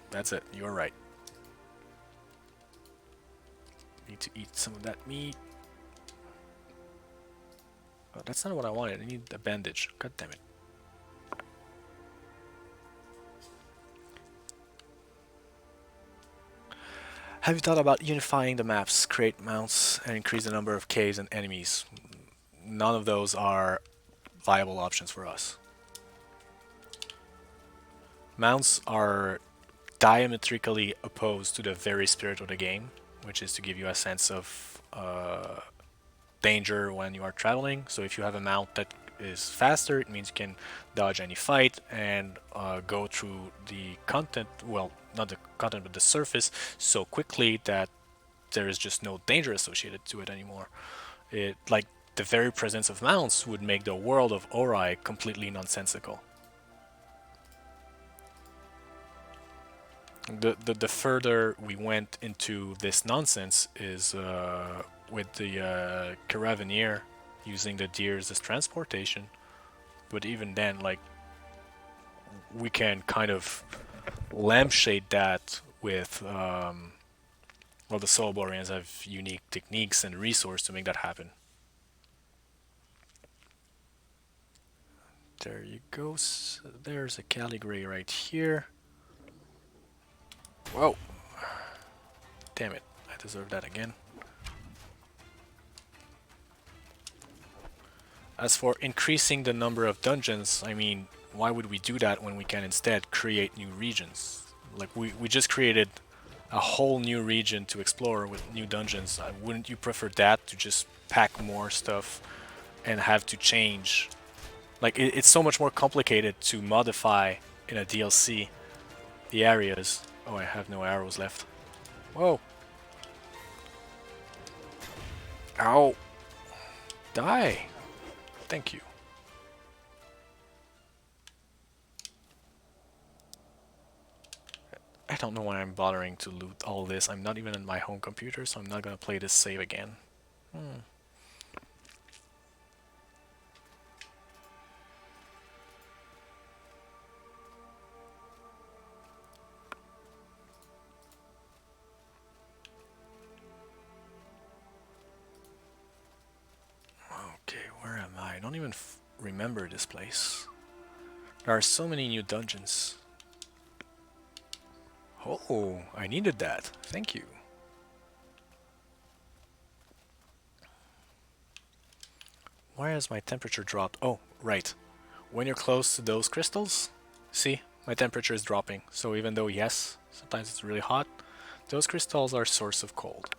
That's it. You are right. Need to eat some of that meat. Oh, that's not what I wanted. I need a bandage. God damn it. Have you thought about unifying the maps, create mounts, and increase the number of caves and enemies? None of those are viable options for us. Mounts are diametrically opposed to the very spirit of the game, which is to give you a sense of danger when you are traveling. So if you have a mount that is faster, it means you can dodge any fight and go through the content, well, not the content but the surface, so quickly that there is just no danger associated to it anymore. It, like, the very presence of mounts would make the world of Ori completely nonsensical. The further we went into this nonsense is with the Caravaneer using the deers as transportation. But even then, like, we can kind of lampshade that with well, the Soulborians have unique techniques and resources to make that happen. There you go. There's a Caligray right here. Whoa! Damn it, I deserve that again. As for increasing the number of dungeons, I mean, why would we do that when we can instead create new regions? Like, we just created a whole new region to explore with new dungeons. Wouldn't you prefer that to just pack more stuff and have to change? Like, it's so much more complicated to modify in a DLC the areas. Oh, I have no arrows left. Whoa. Ow. Die. Thank you. I don't know why I'm bothering to loot all this. I'm not even on my home computer, so I'm not gonna play this save again. don't even remember this place. There are so many new dungeons. Oh, I needed that. Thank you. Why has my temperature dropped? Oh, right. When you're close to those crystals, see, my temperature is dropping. So even though, yes, sometimes it's really hot, those crystals are a source of cold.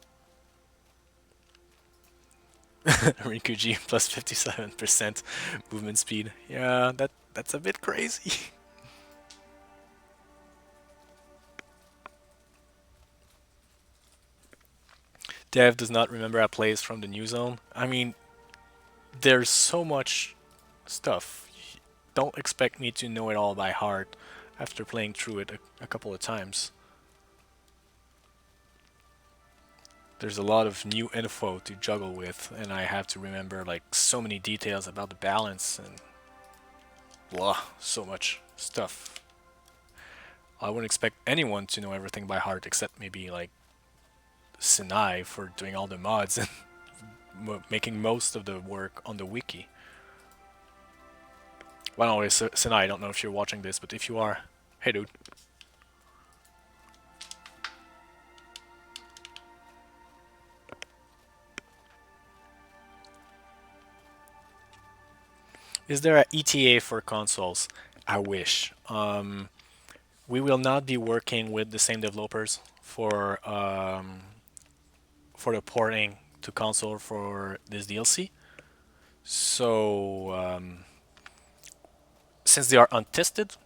Rikuji plus 57% movement speed. Yeah, that's a bit crazy. Dev does not remember a place from the new zone. I mean, there's so much stuff. Don't expect me to know it all by heart after playing through it a couple of times. There's a lot of new info to juggle with, and I have to remember like so many details about the balance and blah, so much stuff. I wouldn't expect anyone to know everything by heart except maybe like Sinai for doing all the mods and making most of the work on the wiki. Well, anyways, Sinai, I don't know if you're watching this, but if you are, hey dude. Is there an ETA for consoles? I wish. We will not be working with the same developers for the porting to console for this DLC. So since they are untested,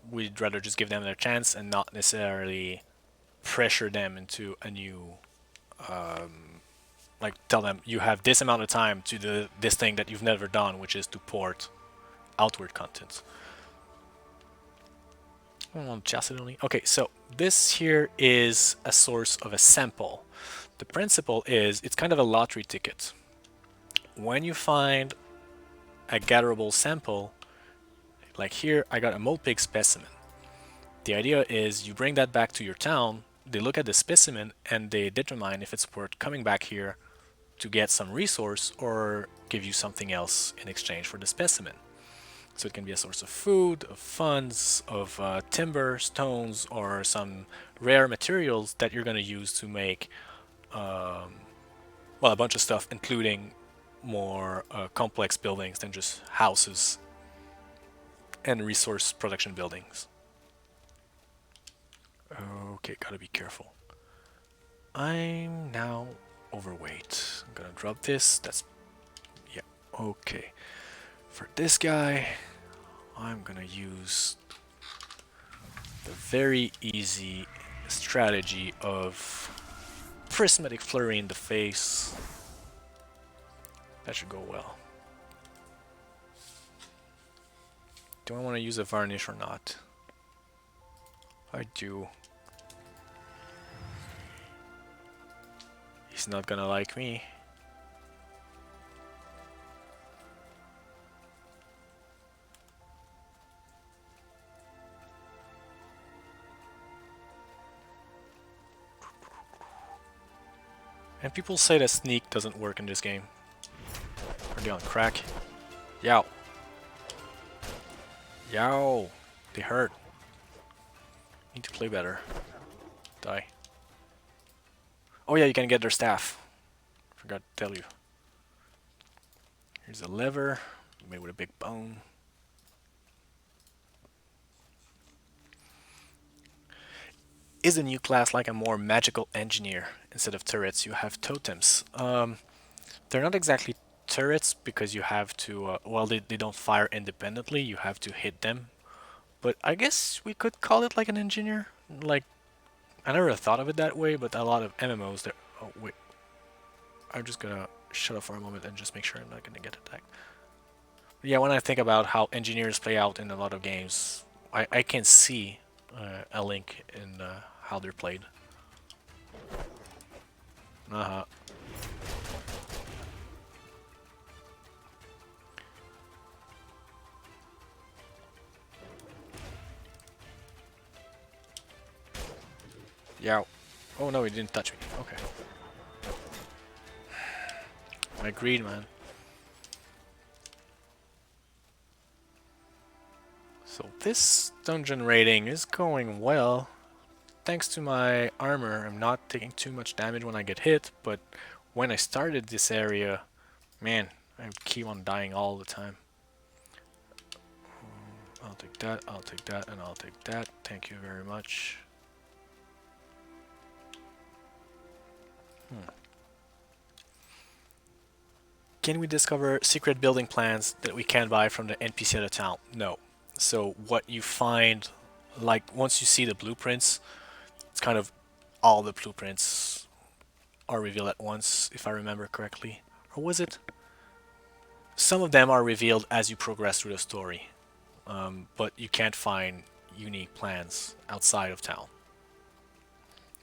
we'd rather just give them their chance and not necessarily pressure them into a new like tell them you have this amount of time to do this thing that you've never done, which is to port outward content. Okay, so this here is a source of a sample. The principle is it's kind of a lottery ticket. When you find a gatherable sample, like here I got a mole pig specimen. The idea is you bring that back to your town, they look at the specimen and they determine if it's worth coming back here to get some resource or give you something else in exchange for the specimen. So it can be a source of food, of funds, of timber, stones, or some rare materials that you're going to use to make well, a bunch of stuff, including more complex buildings than just houses and resource production buildings. Okay, gotta be careful. I'm now overweight. I'm gonna drop this. That's... yeah, okay. For this guy, I'm gonna use the very easy strategy of prismatic flurry in the face. That should go well. Do I want to use a varnish or not? I do. He's not gonna like me. And people say that sneak doesn't work in this game. Are they on crack? Yow. Yow. They hurt. Need to play better. Die. Oh yeah, you can get their staff. Forgot to tell you. Here's a lever made with a big bone. Is a new class like a more magical engineer? Instead of turrets, you have totems. They're not exactly turrets because you have to, well, they don't fire independently, you have to hit them. But I guess we could call it like an engineer. Like, I never thought of it that way, but a lot of MMOs, they're... oh, wait. I'm just gonna shut up for a moment and just make sure I'm not gonna get attacked. Yeah, when I think about how engineers play out in a lot of games, I can see a link in how they're played. Uh-huh. Yeah. Oh no, he didn't touch me. Okay. My greed, man. So this dungeon raiding is going well. Thanks to my armor, I'm not taking too much damage when I get hit, but when I started this area, man, I keep on dying all the time. I'll take that, and I'll take that. Thank you very much. Can we discover secret building plans that we can buy from the NPC of the town? No. So what you find, like once you see the blueprints, it's kind of all the blueprints are revealed at once, if I remember correctly. Or was it? Some of them are revealed as you progress through the story, but you can't find unique plans outside of town.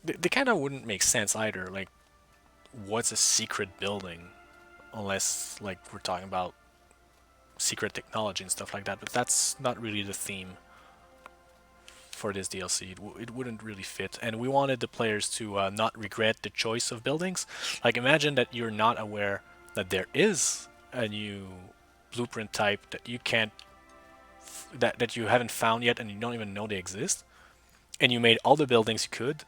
They kind of wouldn't make sense either. Like, what's a secret building? Unless, like, we're talking about secret technology and stuff like that, but that's not really the theme for this DLC. It wouldn't really fit, and we wanted the players to not regret the choice of buildings. Like, imagine that you're not aware that there is a new blueprint type that you can't that you haven't found yet, and you don't even know they exist, and you made all the buildings you could,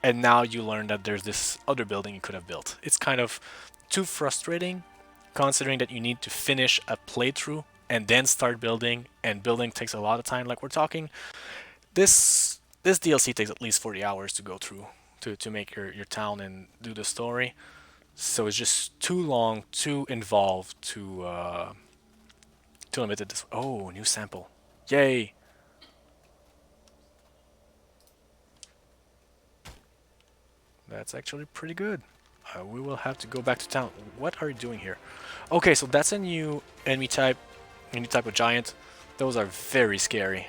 and now you learn that there's this other building you could have built. It's kind of too frustrating, considering that you need to finish a playthrough and then start building, and building takes a lot of time. Like, we're talking, this DLC takes at least 40 hours to go through to make your town and do the story. So it's just too long, too involved to limit it this. Oh, new sample! Yay! That's actually pretty good. We will have to go back to town. What are you doing here? Okay, so that's a new enemy type of giant. Those are very scary.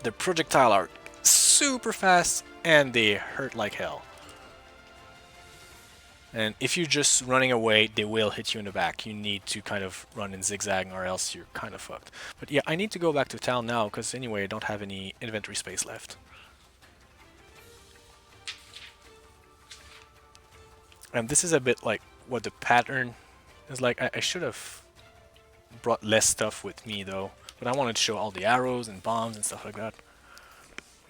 The projectile are super fast and they hurt like hell. And if you're just running away, they will hit you in the back. You need to kind of run in zigzag or else you're kind of fucked. But yeah, I need to go back to town now because anyway, I don't have any inventory space left. And this is a bit like what the pattern is like. I should have brought less stuff with me though, but I wanted to show all the arrows and bombs and stuff like that.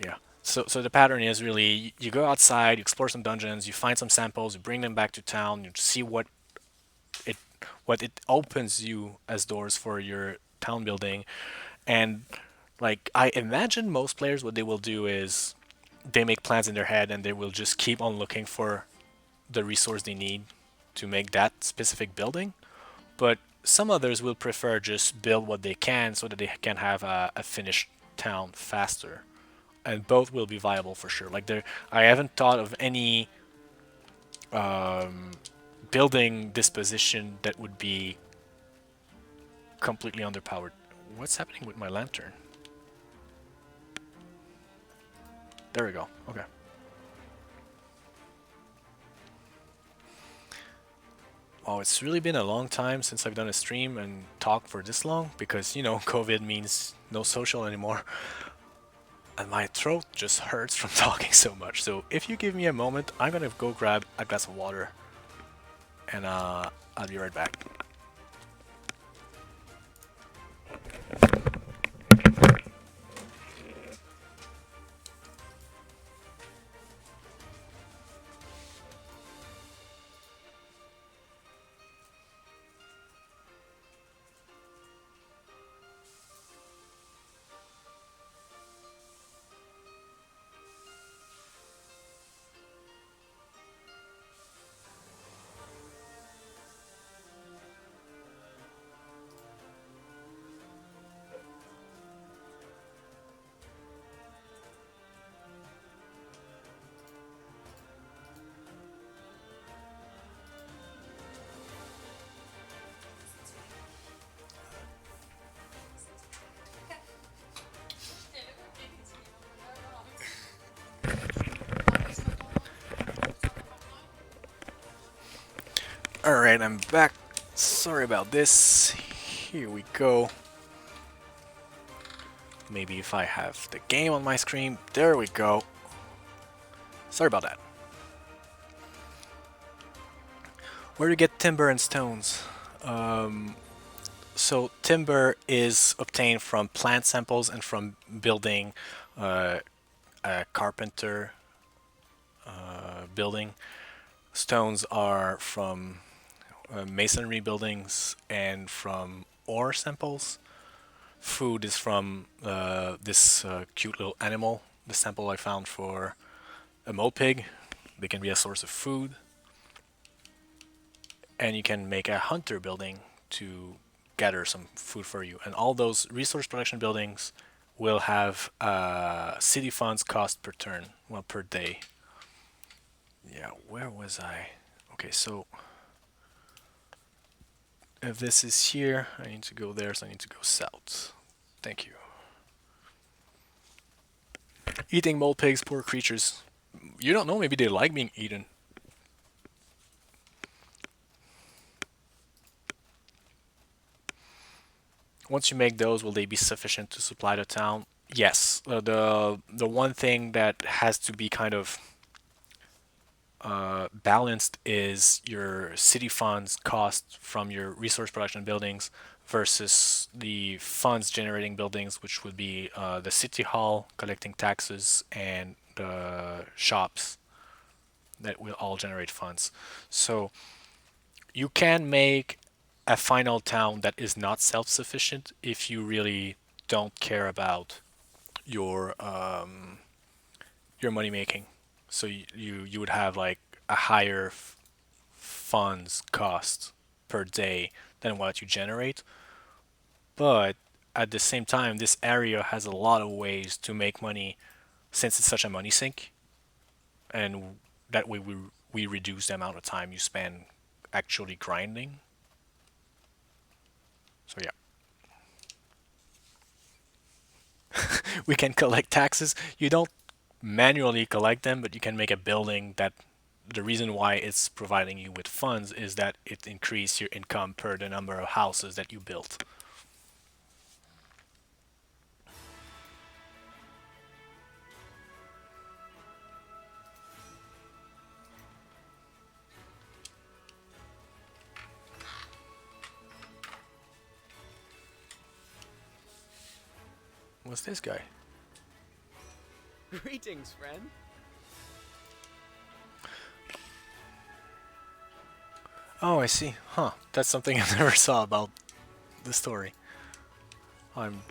Yeah. So the pattern is really you go outside, you explore some dungeons, you find some samples, you bring them back to town, you see what it opens you as doors for your town building. And like I imagine most players what they will do is they make plans in their head and they will just keep on looking for the resource they need to make that specific building. But some others will prefer just build what they can so that they can have a finished town faster. And both will be viable for sure. Like I haven't thought of any building disposition that would be completely underpowered. What's happening with my lantern? There we go. Okay. Oh, it's really been a long time since I've done a stream and talked for this long because, you know, COVID means no social anymore. And my throat just hurts from talking so much. So if you give me a moment, I'm gonna go grab a glass of water. And I'll be right back. Alright, I'm back. Sorry about this. Here we go. Maybe if I have the game on my screen. There we go. Sorry about that. Where do you get timber and stones? So timber is obtained from plant samples and from building a carpenter building. Stones are from masonry buildings and from ore samples. Food is from this cute little animal, the sample I found for a mole pig. They can be a source of food. And you can make a hunter building to gather some food for you. And all those resource production buildings will have city funds cost per turn, well, per day. Yeah, where was I? Okay, so if this is here, I need to go there, so I need to go south. Thank you. Eating mole pigs, poor creatures. You don't know, maybe they like being eaten. Once you make those, will they be sufficient to supply the town? Yes. The one thing that has to be kind of balanced is your city funds cost from your resource production buildings versus the funds generating buildings, which would be the city hall collecting taxes and the shops that will all generate funds. So you can make a final town that is not self-sufficient if you really don't care about your money making. So you would have like a higher funds cost per day than what you generate. But at the same time, this area has a lot of ways to make money since it's such a money sink, and that way we reduce the amount of time you spend actually grinding. So yeah. We can collect taxes. You don't manually collect them, but you can make a building that the reason why it's providing you with funds is that it increases your income per the number of houses that you built. What's this guy? Greetings, friend. Oh, I see. Huh. That's something I never saw about the story. I'm.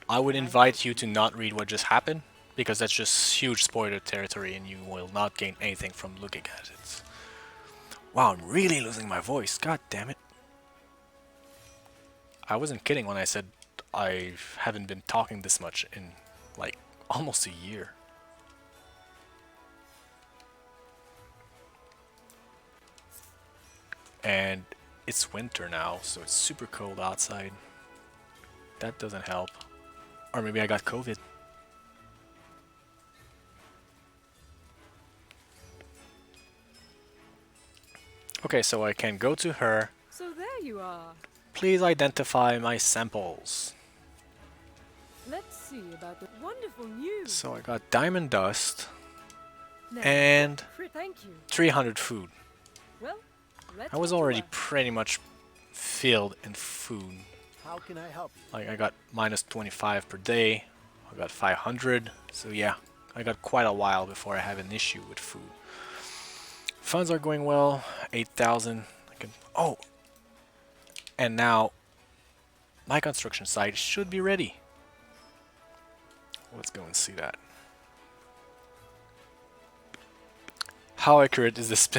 I would invite you to not read what just happened, because that's just huge spoiler territory and you will not gain anything from looking at it. Wow, I'm really losing my voice. God damn it. I wasn't kidding when I said I haven't been talking this much in like almost a year. And it's winter now, so it's super cold outside. That doesn't help. Or maybe I got COVID. Okay, so I can go to her. So there you are. Please identify my samples. Let's see about the wonderful news. So I got diamond dust Now, and thank you. 300 food. Well, let's I was get to already work. pretty much filled in food. How can I help you? Like I got minus 25 per day. I got 500. So yeah, I got quite a while before I have an issue with food. Funds are going well. 8,000. I can. Oh, and now my construction site should be ready. Let's go and see that. How accurate is this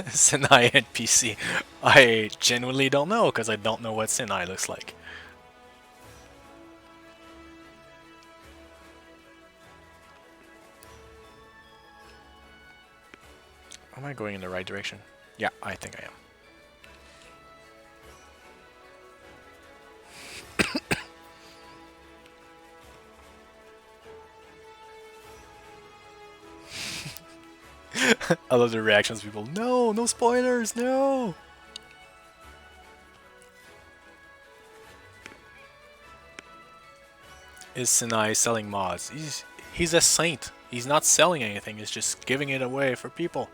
Sinai NPC? I genuinely don't know, because I don't know what Sinai looks like. Am I going in the right direction? Yeah, I think I am. I love the reactions of people. No, no spoilers, no! Is Sinai selling mods? He's a saint. He's not selling anything, he's just giving it away for people.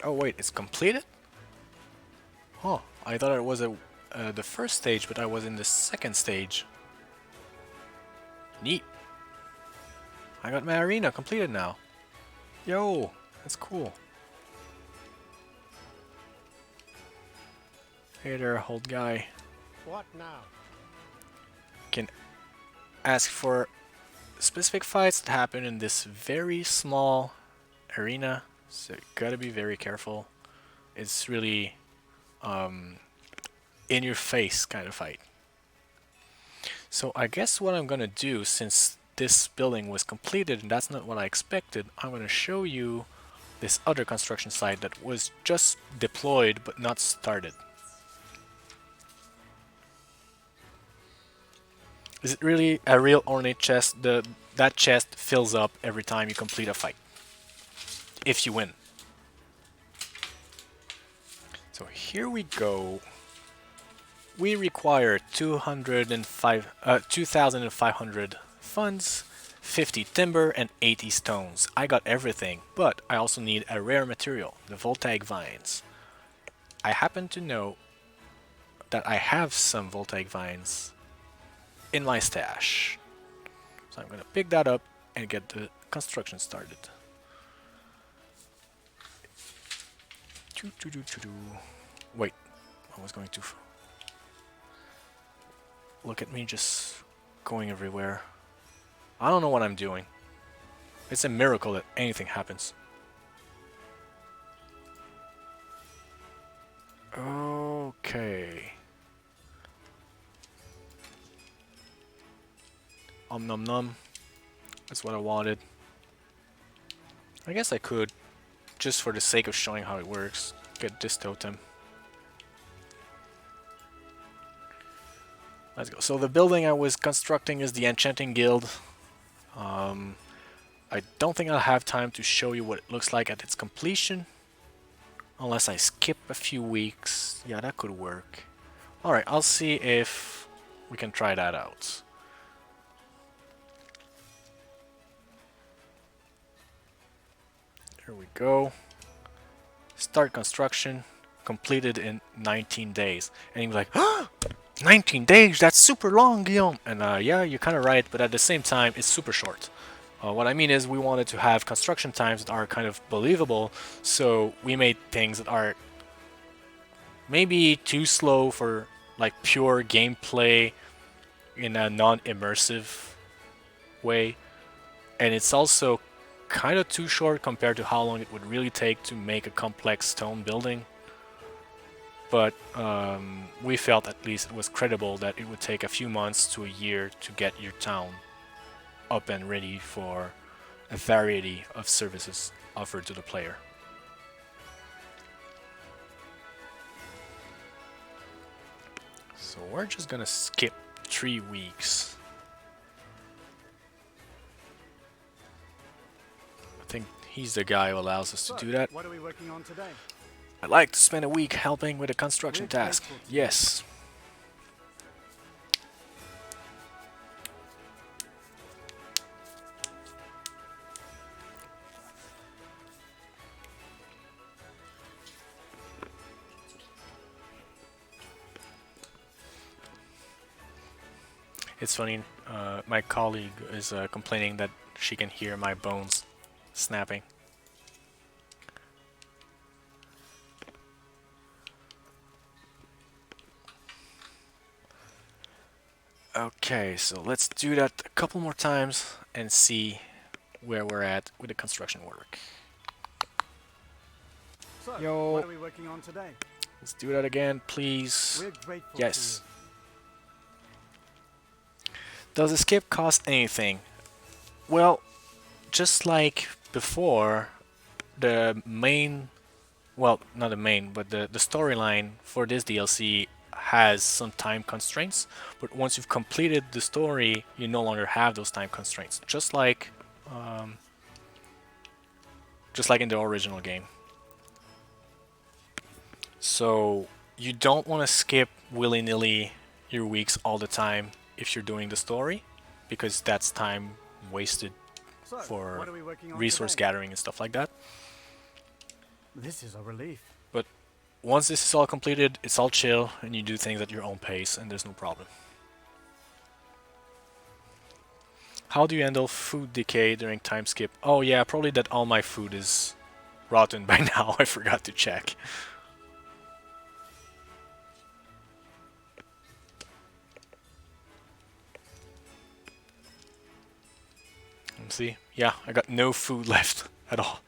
Oh wait, it's completed? Huh, I thought it was the first stage, but I was in the second stage. Neat. I got my arena completed now. Yo, that's cool. Hey there, old guy. What now? Can ask for specific fights that happen in this very small arena, so you gotta be very careful. It's really in your face kind of fight. So I guess what I'm gonna do, since this building was completed and that's not what I expected, I'm gonna show you this other construction site that was just deployed but not started. Is it really a real ornate chest? That chest fills up every time you complete a fight. If you win. So here we go. We require 2,500 funds, 50 timber, and 80 stones. I got everything, but I also need a rare material, the voltaic vines. I happen to know that I have some voltaic vines in my stash. So I'm gonna pick that up and get the construction started. Wait, I was going to... Look at me just going everywhere. I don't know what I'm doing. It's a miracle that anything happens. Okay. Nom nom. That's what I wanted. I guess I could, just for the sake of showing how it works, get this totem. Let's go. So the building I was constructing is the Enchanting Guild. I don't think I'll have time to show you what it looks like at its completion. Unless I skip a few weeks. Yeah, that could work. Alright, I'll see if we can try that out. Here we go. Start construction. Completed in 19 days. And he was like, ah! 19 days? That's super long, Guillaume! And yeah, you're kind of right, but at the same time, it's super short. What I mean is we wanted to have construction times that are kind of believable, so we made things that are maybe too slow for like pure gameplay in a non-immersive way. And it's also kind of too short compared to how long it would really take to make a complex stone building. But we felt at least it was credible that it would take a few months to a year to get your town up and ready for a variety of services offered to the player. So we're just gonna skip 3 weeks. I think he's the guy who allows us to do that. What are we working on today? I'd like to spend a week helping with a construction task. Yes. It's funny, my colleague is complaining that she can hear my bones snapping. Okay, so let's do that a couple more times and see where we're at with the construction work. So, Yo. what are we working on today? Let's do that again, please. We're grateful Yes. to Does the skip cost anything? Well, just like before, the main, well, not the main, but the storyline for this DLC has some time constraints, but once you've completed the story, you no longer have those time constraints, just like in the original game. So you don't want to skip willy-nilly your weeks all the time if you're doing the story, because that's time wasted So, for what are we working on resource today? gathering and stuff like that. This is a relief. But once this is all completed, it's all chill, and you do things at your own pace, and there's no problem. How do you handle food decay during time skip? Oh yeah, probably that all my food is rotten by now. I forgot to check. See? Yeah, I got no food left at all.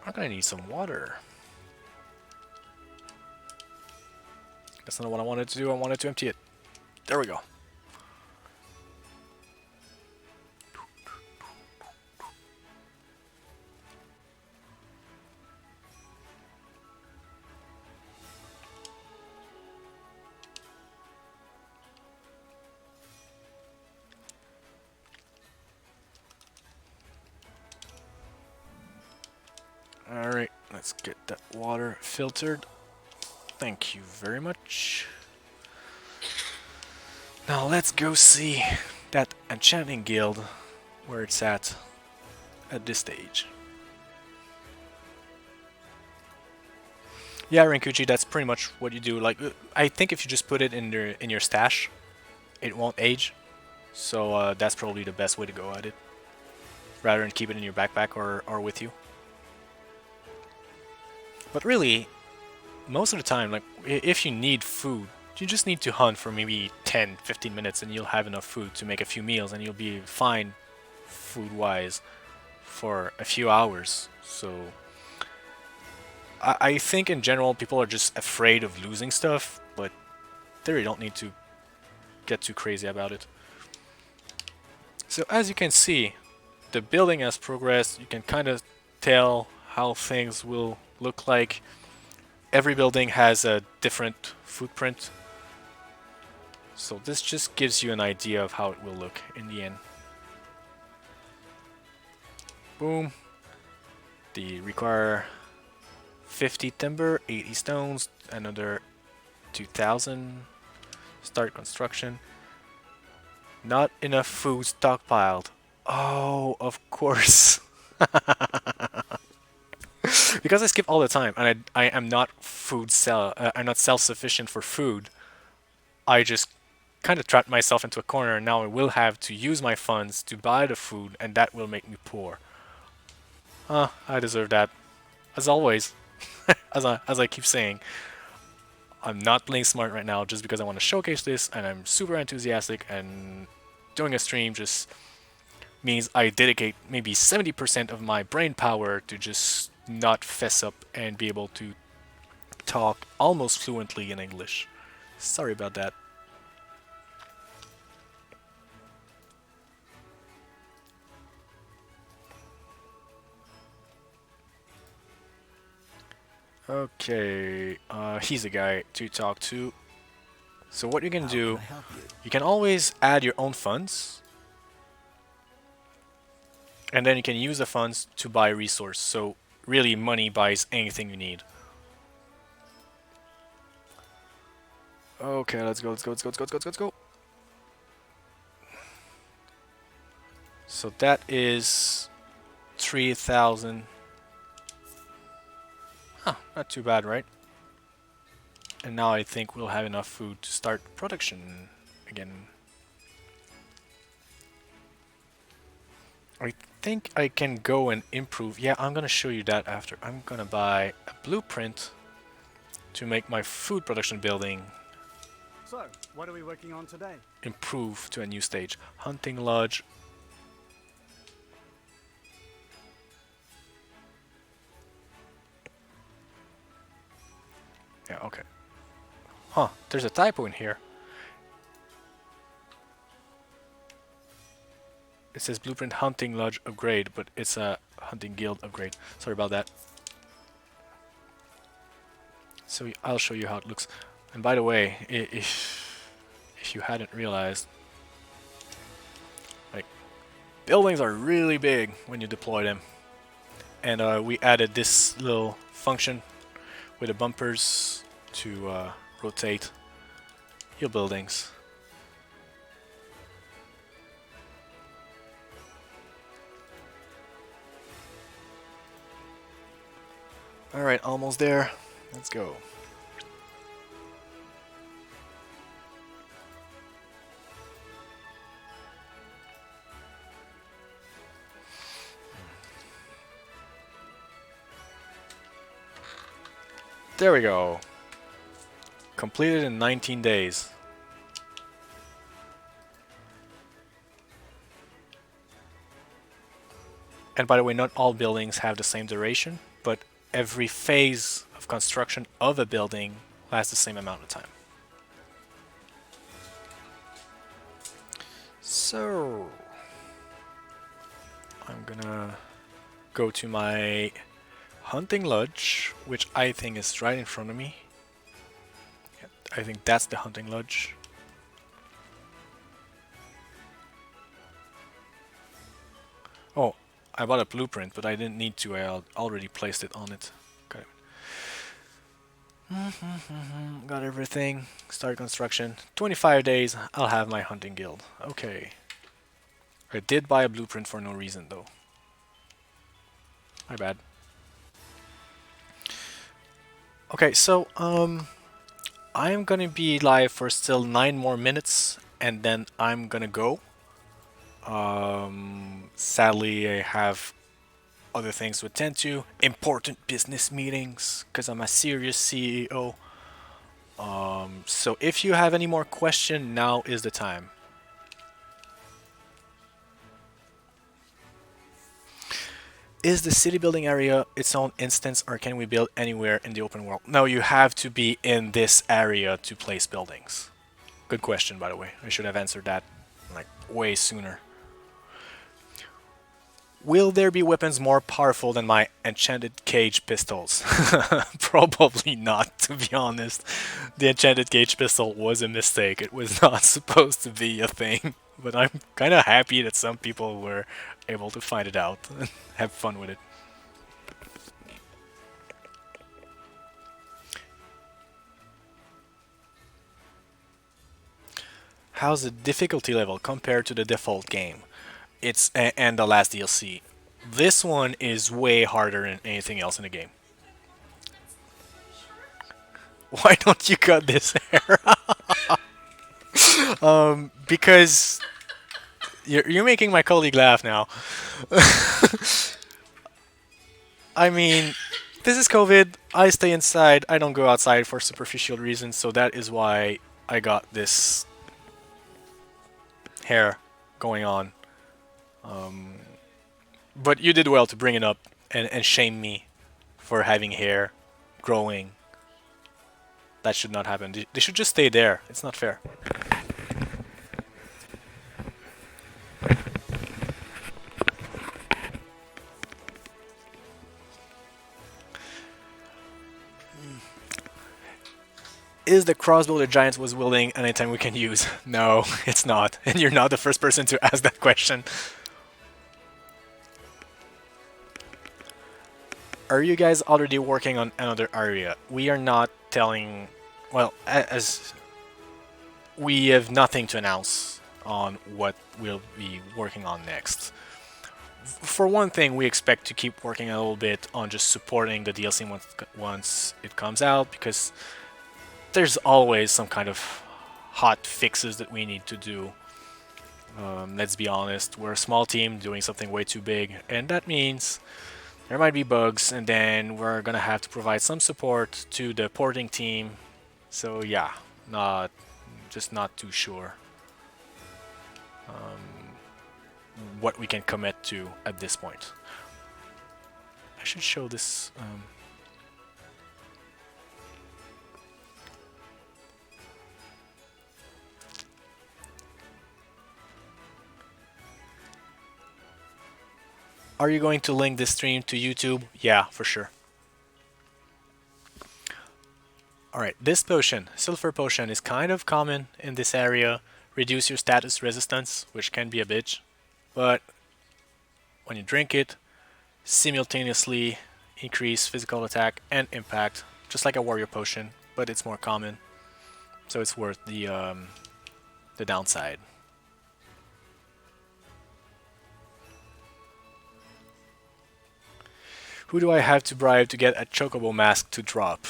I'm gonna need some water. That's not what I wanted to do. I wanted to empty it. There we go. Alright, let's get that water filtered. Thank you very much. Now let's go see that Enchanting Guild, where it's at this stage. Yeah, Rinkuchi, that's pretty much what you do. Like, I think if you just put it in your stash, it won't age. So that's probably the best way to go at it, rather than keep it in your backpack or with you. But really, most of the time, like, if you need food, you just need to hunt for maybe 10-15 minutes and you'll have enough food to make a few meals and you'll be fine food-wise for a few hours. So I think in general people are just afraid of losing stuff, but they really don't need to get too crazy about it. So as you can see, the building has progressed. You can kind of tell how things will look like. Every building has a different footprint, so this just gives you an idea of how it will look in the end. Boom. They require 50 timber, 80 stones, another 2,000. Start construction. Not enough food stockpiled. Oh, of course. Because I skip all the time, and I am not I'm not self-sufficient for food. I just kind of trapped myself into a corner, and now I will have to use my funds to buy the food, and that will make me poor. I deserve that, as always. as I keep saying, I'm not playing smart right now just because I want to showcase this, and I'm super enthusiastic, and doing a stream just means I dedicate maybe 70% of my brain power to just not fess up and be able to talk almost fluently in English. Sorry about that. Okay, he's a guy to talk to. So what you can do, you can always add your own funds, and then you can use the funds to buy a resource. So really, money buys anything you need. Okay, let's go, let's go, let's go, let's go, let's go, let's go. So that is 3,000. Huh, not too bad, right? And now I think we'll have enough food to start production again. I think I can go and improve. Yeah, I'm gonna show you that after. I'm gonna buy a blueprint to make my food production building So, what are we working on today? improve to a new stage. Hunting lodge. Yeah, okay. Huh, there's a typo in here. It says Blueprint Hunting Lodge upgrade, but it's a Hunting Guild upgrade. Sorry about that. So I'll show you how it looks. And by the way, if you hadn't realized, like, buildings are really big when you deploy them. And we added this little function with the bumpers to rotate your buildings. Alright, almost there. Let's go. There we go. Completed in 19 days. And by the way, not all buildings have the same duration, but every phase of construction of a building lasts the same amount of time. So, I'm gonna go to my hunting lodge, which I think is right in front of me. I think that's the hunting lodge. Oh, I bought a blueprint, but I didn't need to. I already placed it on it. Got it. Got everything. Start construction. 25 days, I'll have my hunting guild. Okay. I did buy a blueprint for no reason, though. My bad. Okay, so, I'm gonna be live for still 9 more minutes, and then I'm gonna go. Sadly, I have other things to attend to, important business meetings, because I'm a serious CEO. So if you have any more questions, now is the time. Is the city building area its own instance, or can we build anywhere in the open world? No, you have to be in this area to place buildings. Good question, by the way. I should have answered that like way sooner. Will there be weapons more powerful than my enchanted cage pistols? Probably not, to be honest. The enchanted cage pistol was a mistake. It was not supposed to be a thing. But I'm kind of happy that some people were able to find it out and have fun with it. How's the difficulty level compared to the default game? And the last DLC. This one is way harder than anything else in the game. Why don't you cut this hair? Because you're making my colleague laugh now. I mean, this is COVID. I stay inside. I don't go outside for superficial reasons, so that is why I got this hair going on. But you did well to bring it up and shame me for having hair growing. That should not happen. They should just stay there. It's not fair. Is the crossbow the giant was wielding an item we can use? No, it's not. And you're not the first person to ask that question. Are you guys already working on another area? We are not telling... Well, as we have nothing to announce on what we'll be working on next. For one thing, we expect to keep working a little bit on just supporting the DLC once it comes out, because there's always some kind of hot fixes that we need to do. Let's be honest, we're a small team doing something way too big, and that means there might be bugs, and then we're gonna have to provide some support to the porting team. So yeah, not too sure what we can commit to at this point. I should show this. Are you going to link this stream to YouTube? Yeah, for sure. Alright, this potion, Sulfur Potion, is kind of common in this area. Reduce your status resistance, which can be a bitch. But when you drink it, simultaneously increase physical attack and impact, just like a warrior potion, but it's more common. So it's worth the downside. Who do I have to bribe to get a chocobo mask to drop?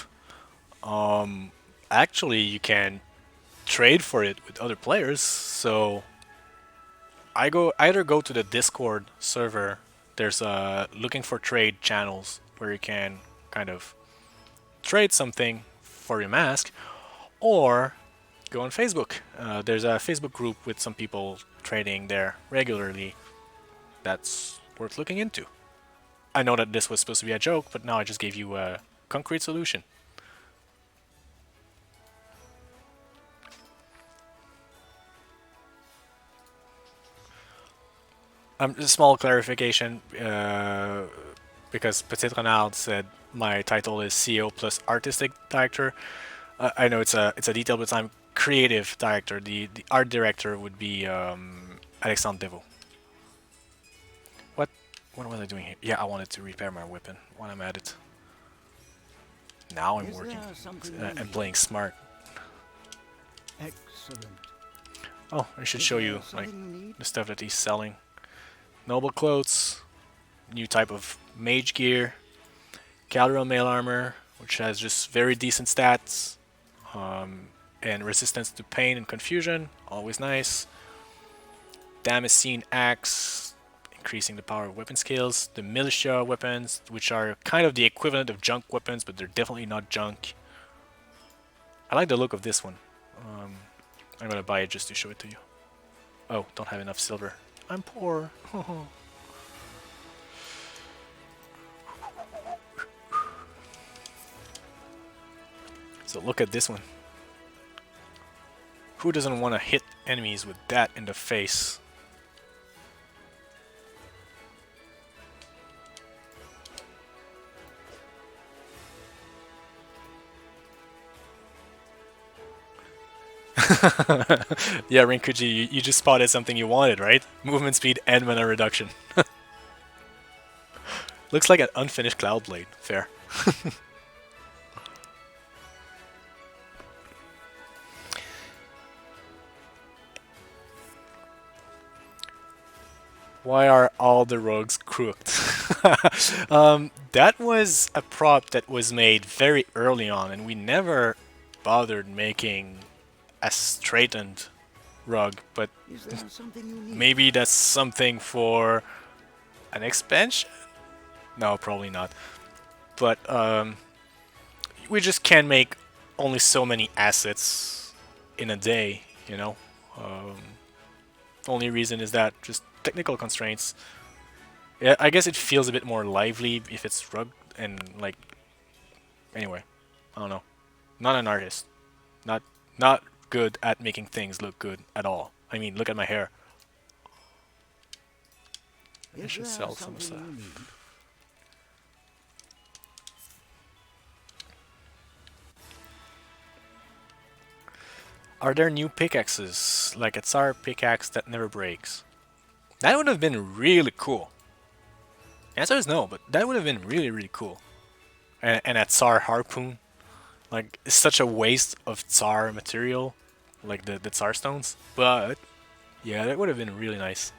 Actually, you can trade for it with other players. So I either go to the Discord server. There's looking for trade channels where you can kind of trade something for your mask, or go on Facebook. There's a Facebook group with some people trading there regularly. That's worth looking into. I know that this was supposed to be a joke, but now I just gave you a concrete solution. A small clarification, because Petit Renard said my title is CEO plus artistic director. I know it's a detail, but I'm creative director. The art director would be Alexandre Devaux. What was I doing here? Yeah, I wanted to repair my weapon while I'm at it. Now I'm working and playing smart. Excellent. Oh, I should show you like the stuff that he's selling. Noble clothes, new type of mage gear, Calderon mail armor, which has just very decent stats, and resistance to pain and confusion, always nice. Damascene Axe, increasing the power of weapon skills. The Militia Weapons, which are kind of the equivalent of junk weapons, but they're definitely not junk. I like the look of this one. I'm gonna buy it just to show it to you. Oh, don't have enough silver. I'm poor. So look at this one. Who doesn't want to hit enemies with that in the face? Yeah, Rinkuji, you just spotted something you wanted, right? Movement speed and mana reduction. Looks like an unfinished Cloudblade. Fair. Why are all the rogues crooked? That was a prop that was made very early on, and we never bothered making a straightened rug, but maybe that's something for an expansion? No, probably not. But we just can't make only so many assets in a day, you know? Only reason is that just technical constraints. Yeah, I guess it feels a bit more lively if it's rugged and like. Anyway, I don't know. Not an artist. Not good at making things look good at all. I mean, look at my hair. I should sell some stuff. Are there new pickaxes, like a Tsar pickaxe that never breaks? That would have been really cool. The answer is no, but that would have been really, really cool. And a Tsar harpoon. Like, it's such a waste of Tsar material, like the Tsar stones. But, yeah, that would have been really nice.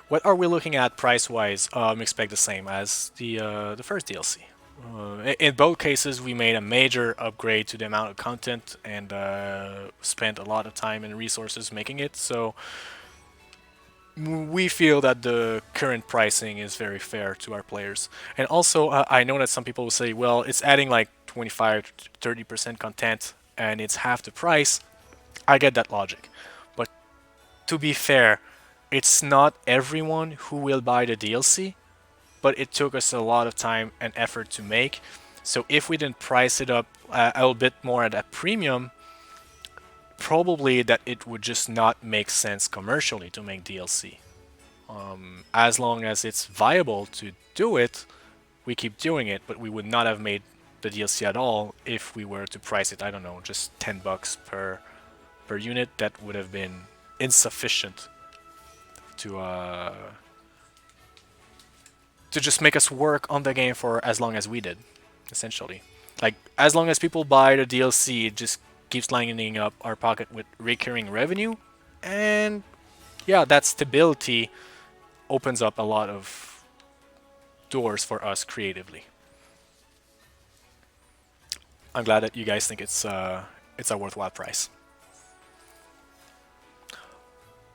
What are we looking at price-wise? Expect the same as the first DLC. In both cases, we made a major upgrade to the amount of content and spent a lot of time and resources making it. So we feel that the current pricing is very fair to our players. And also, I know that some people will say, well, it's adding like 25 to 30% content and it's half the price. I get that logic. But to be fair, it's not everyone who will buy the DLC, but it took us a lot of time and effort to make. So if we didn't price it up a little bit more at a premium, probably that it would just not make sense commercially to make DLC. As long as it's viable to do it, we keep doing it, but we would not have made the DLC at all if we were to price it, I don't know, just $10 per unit. That would have been insufficient to just make us work on the game for as long as we did, essentially. Like, as long as people buy the DLC, it just keeps lining up our pocket with recurring revenue, and yeah, that stability opens up a lot of doors for us creatively. I'm glad that you guys think it's a worthwhile price.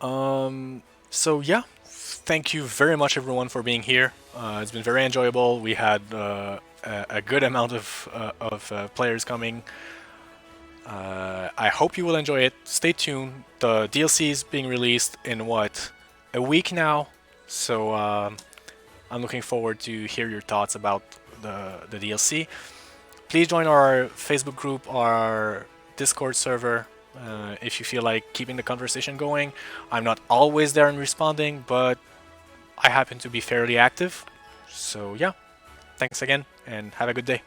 So yeah, thank you very much everyone for being here. It's been very enjoyable. We had a good amount of players coming. I hope you will enjoy it. Stay tuned. The DLC is being released in what, a week now. So I'm looking forward to hear your thoughts about the DLC. Please join our Facebook group, our Discord server, if you feel like keeping the conversation going. I'm not always there and responding, but I happen to be fairly active. So yeah, thanks again and have a good day.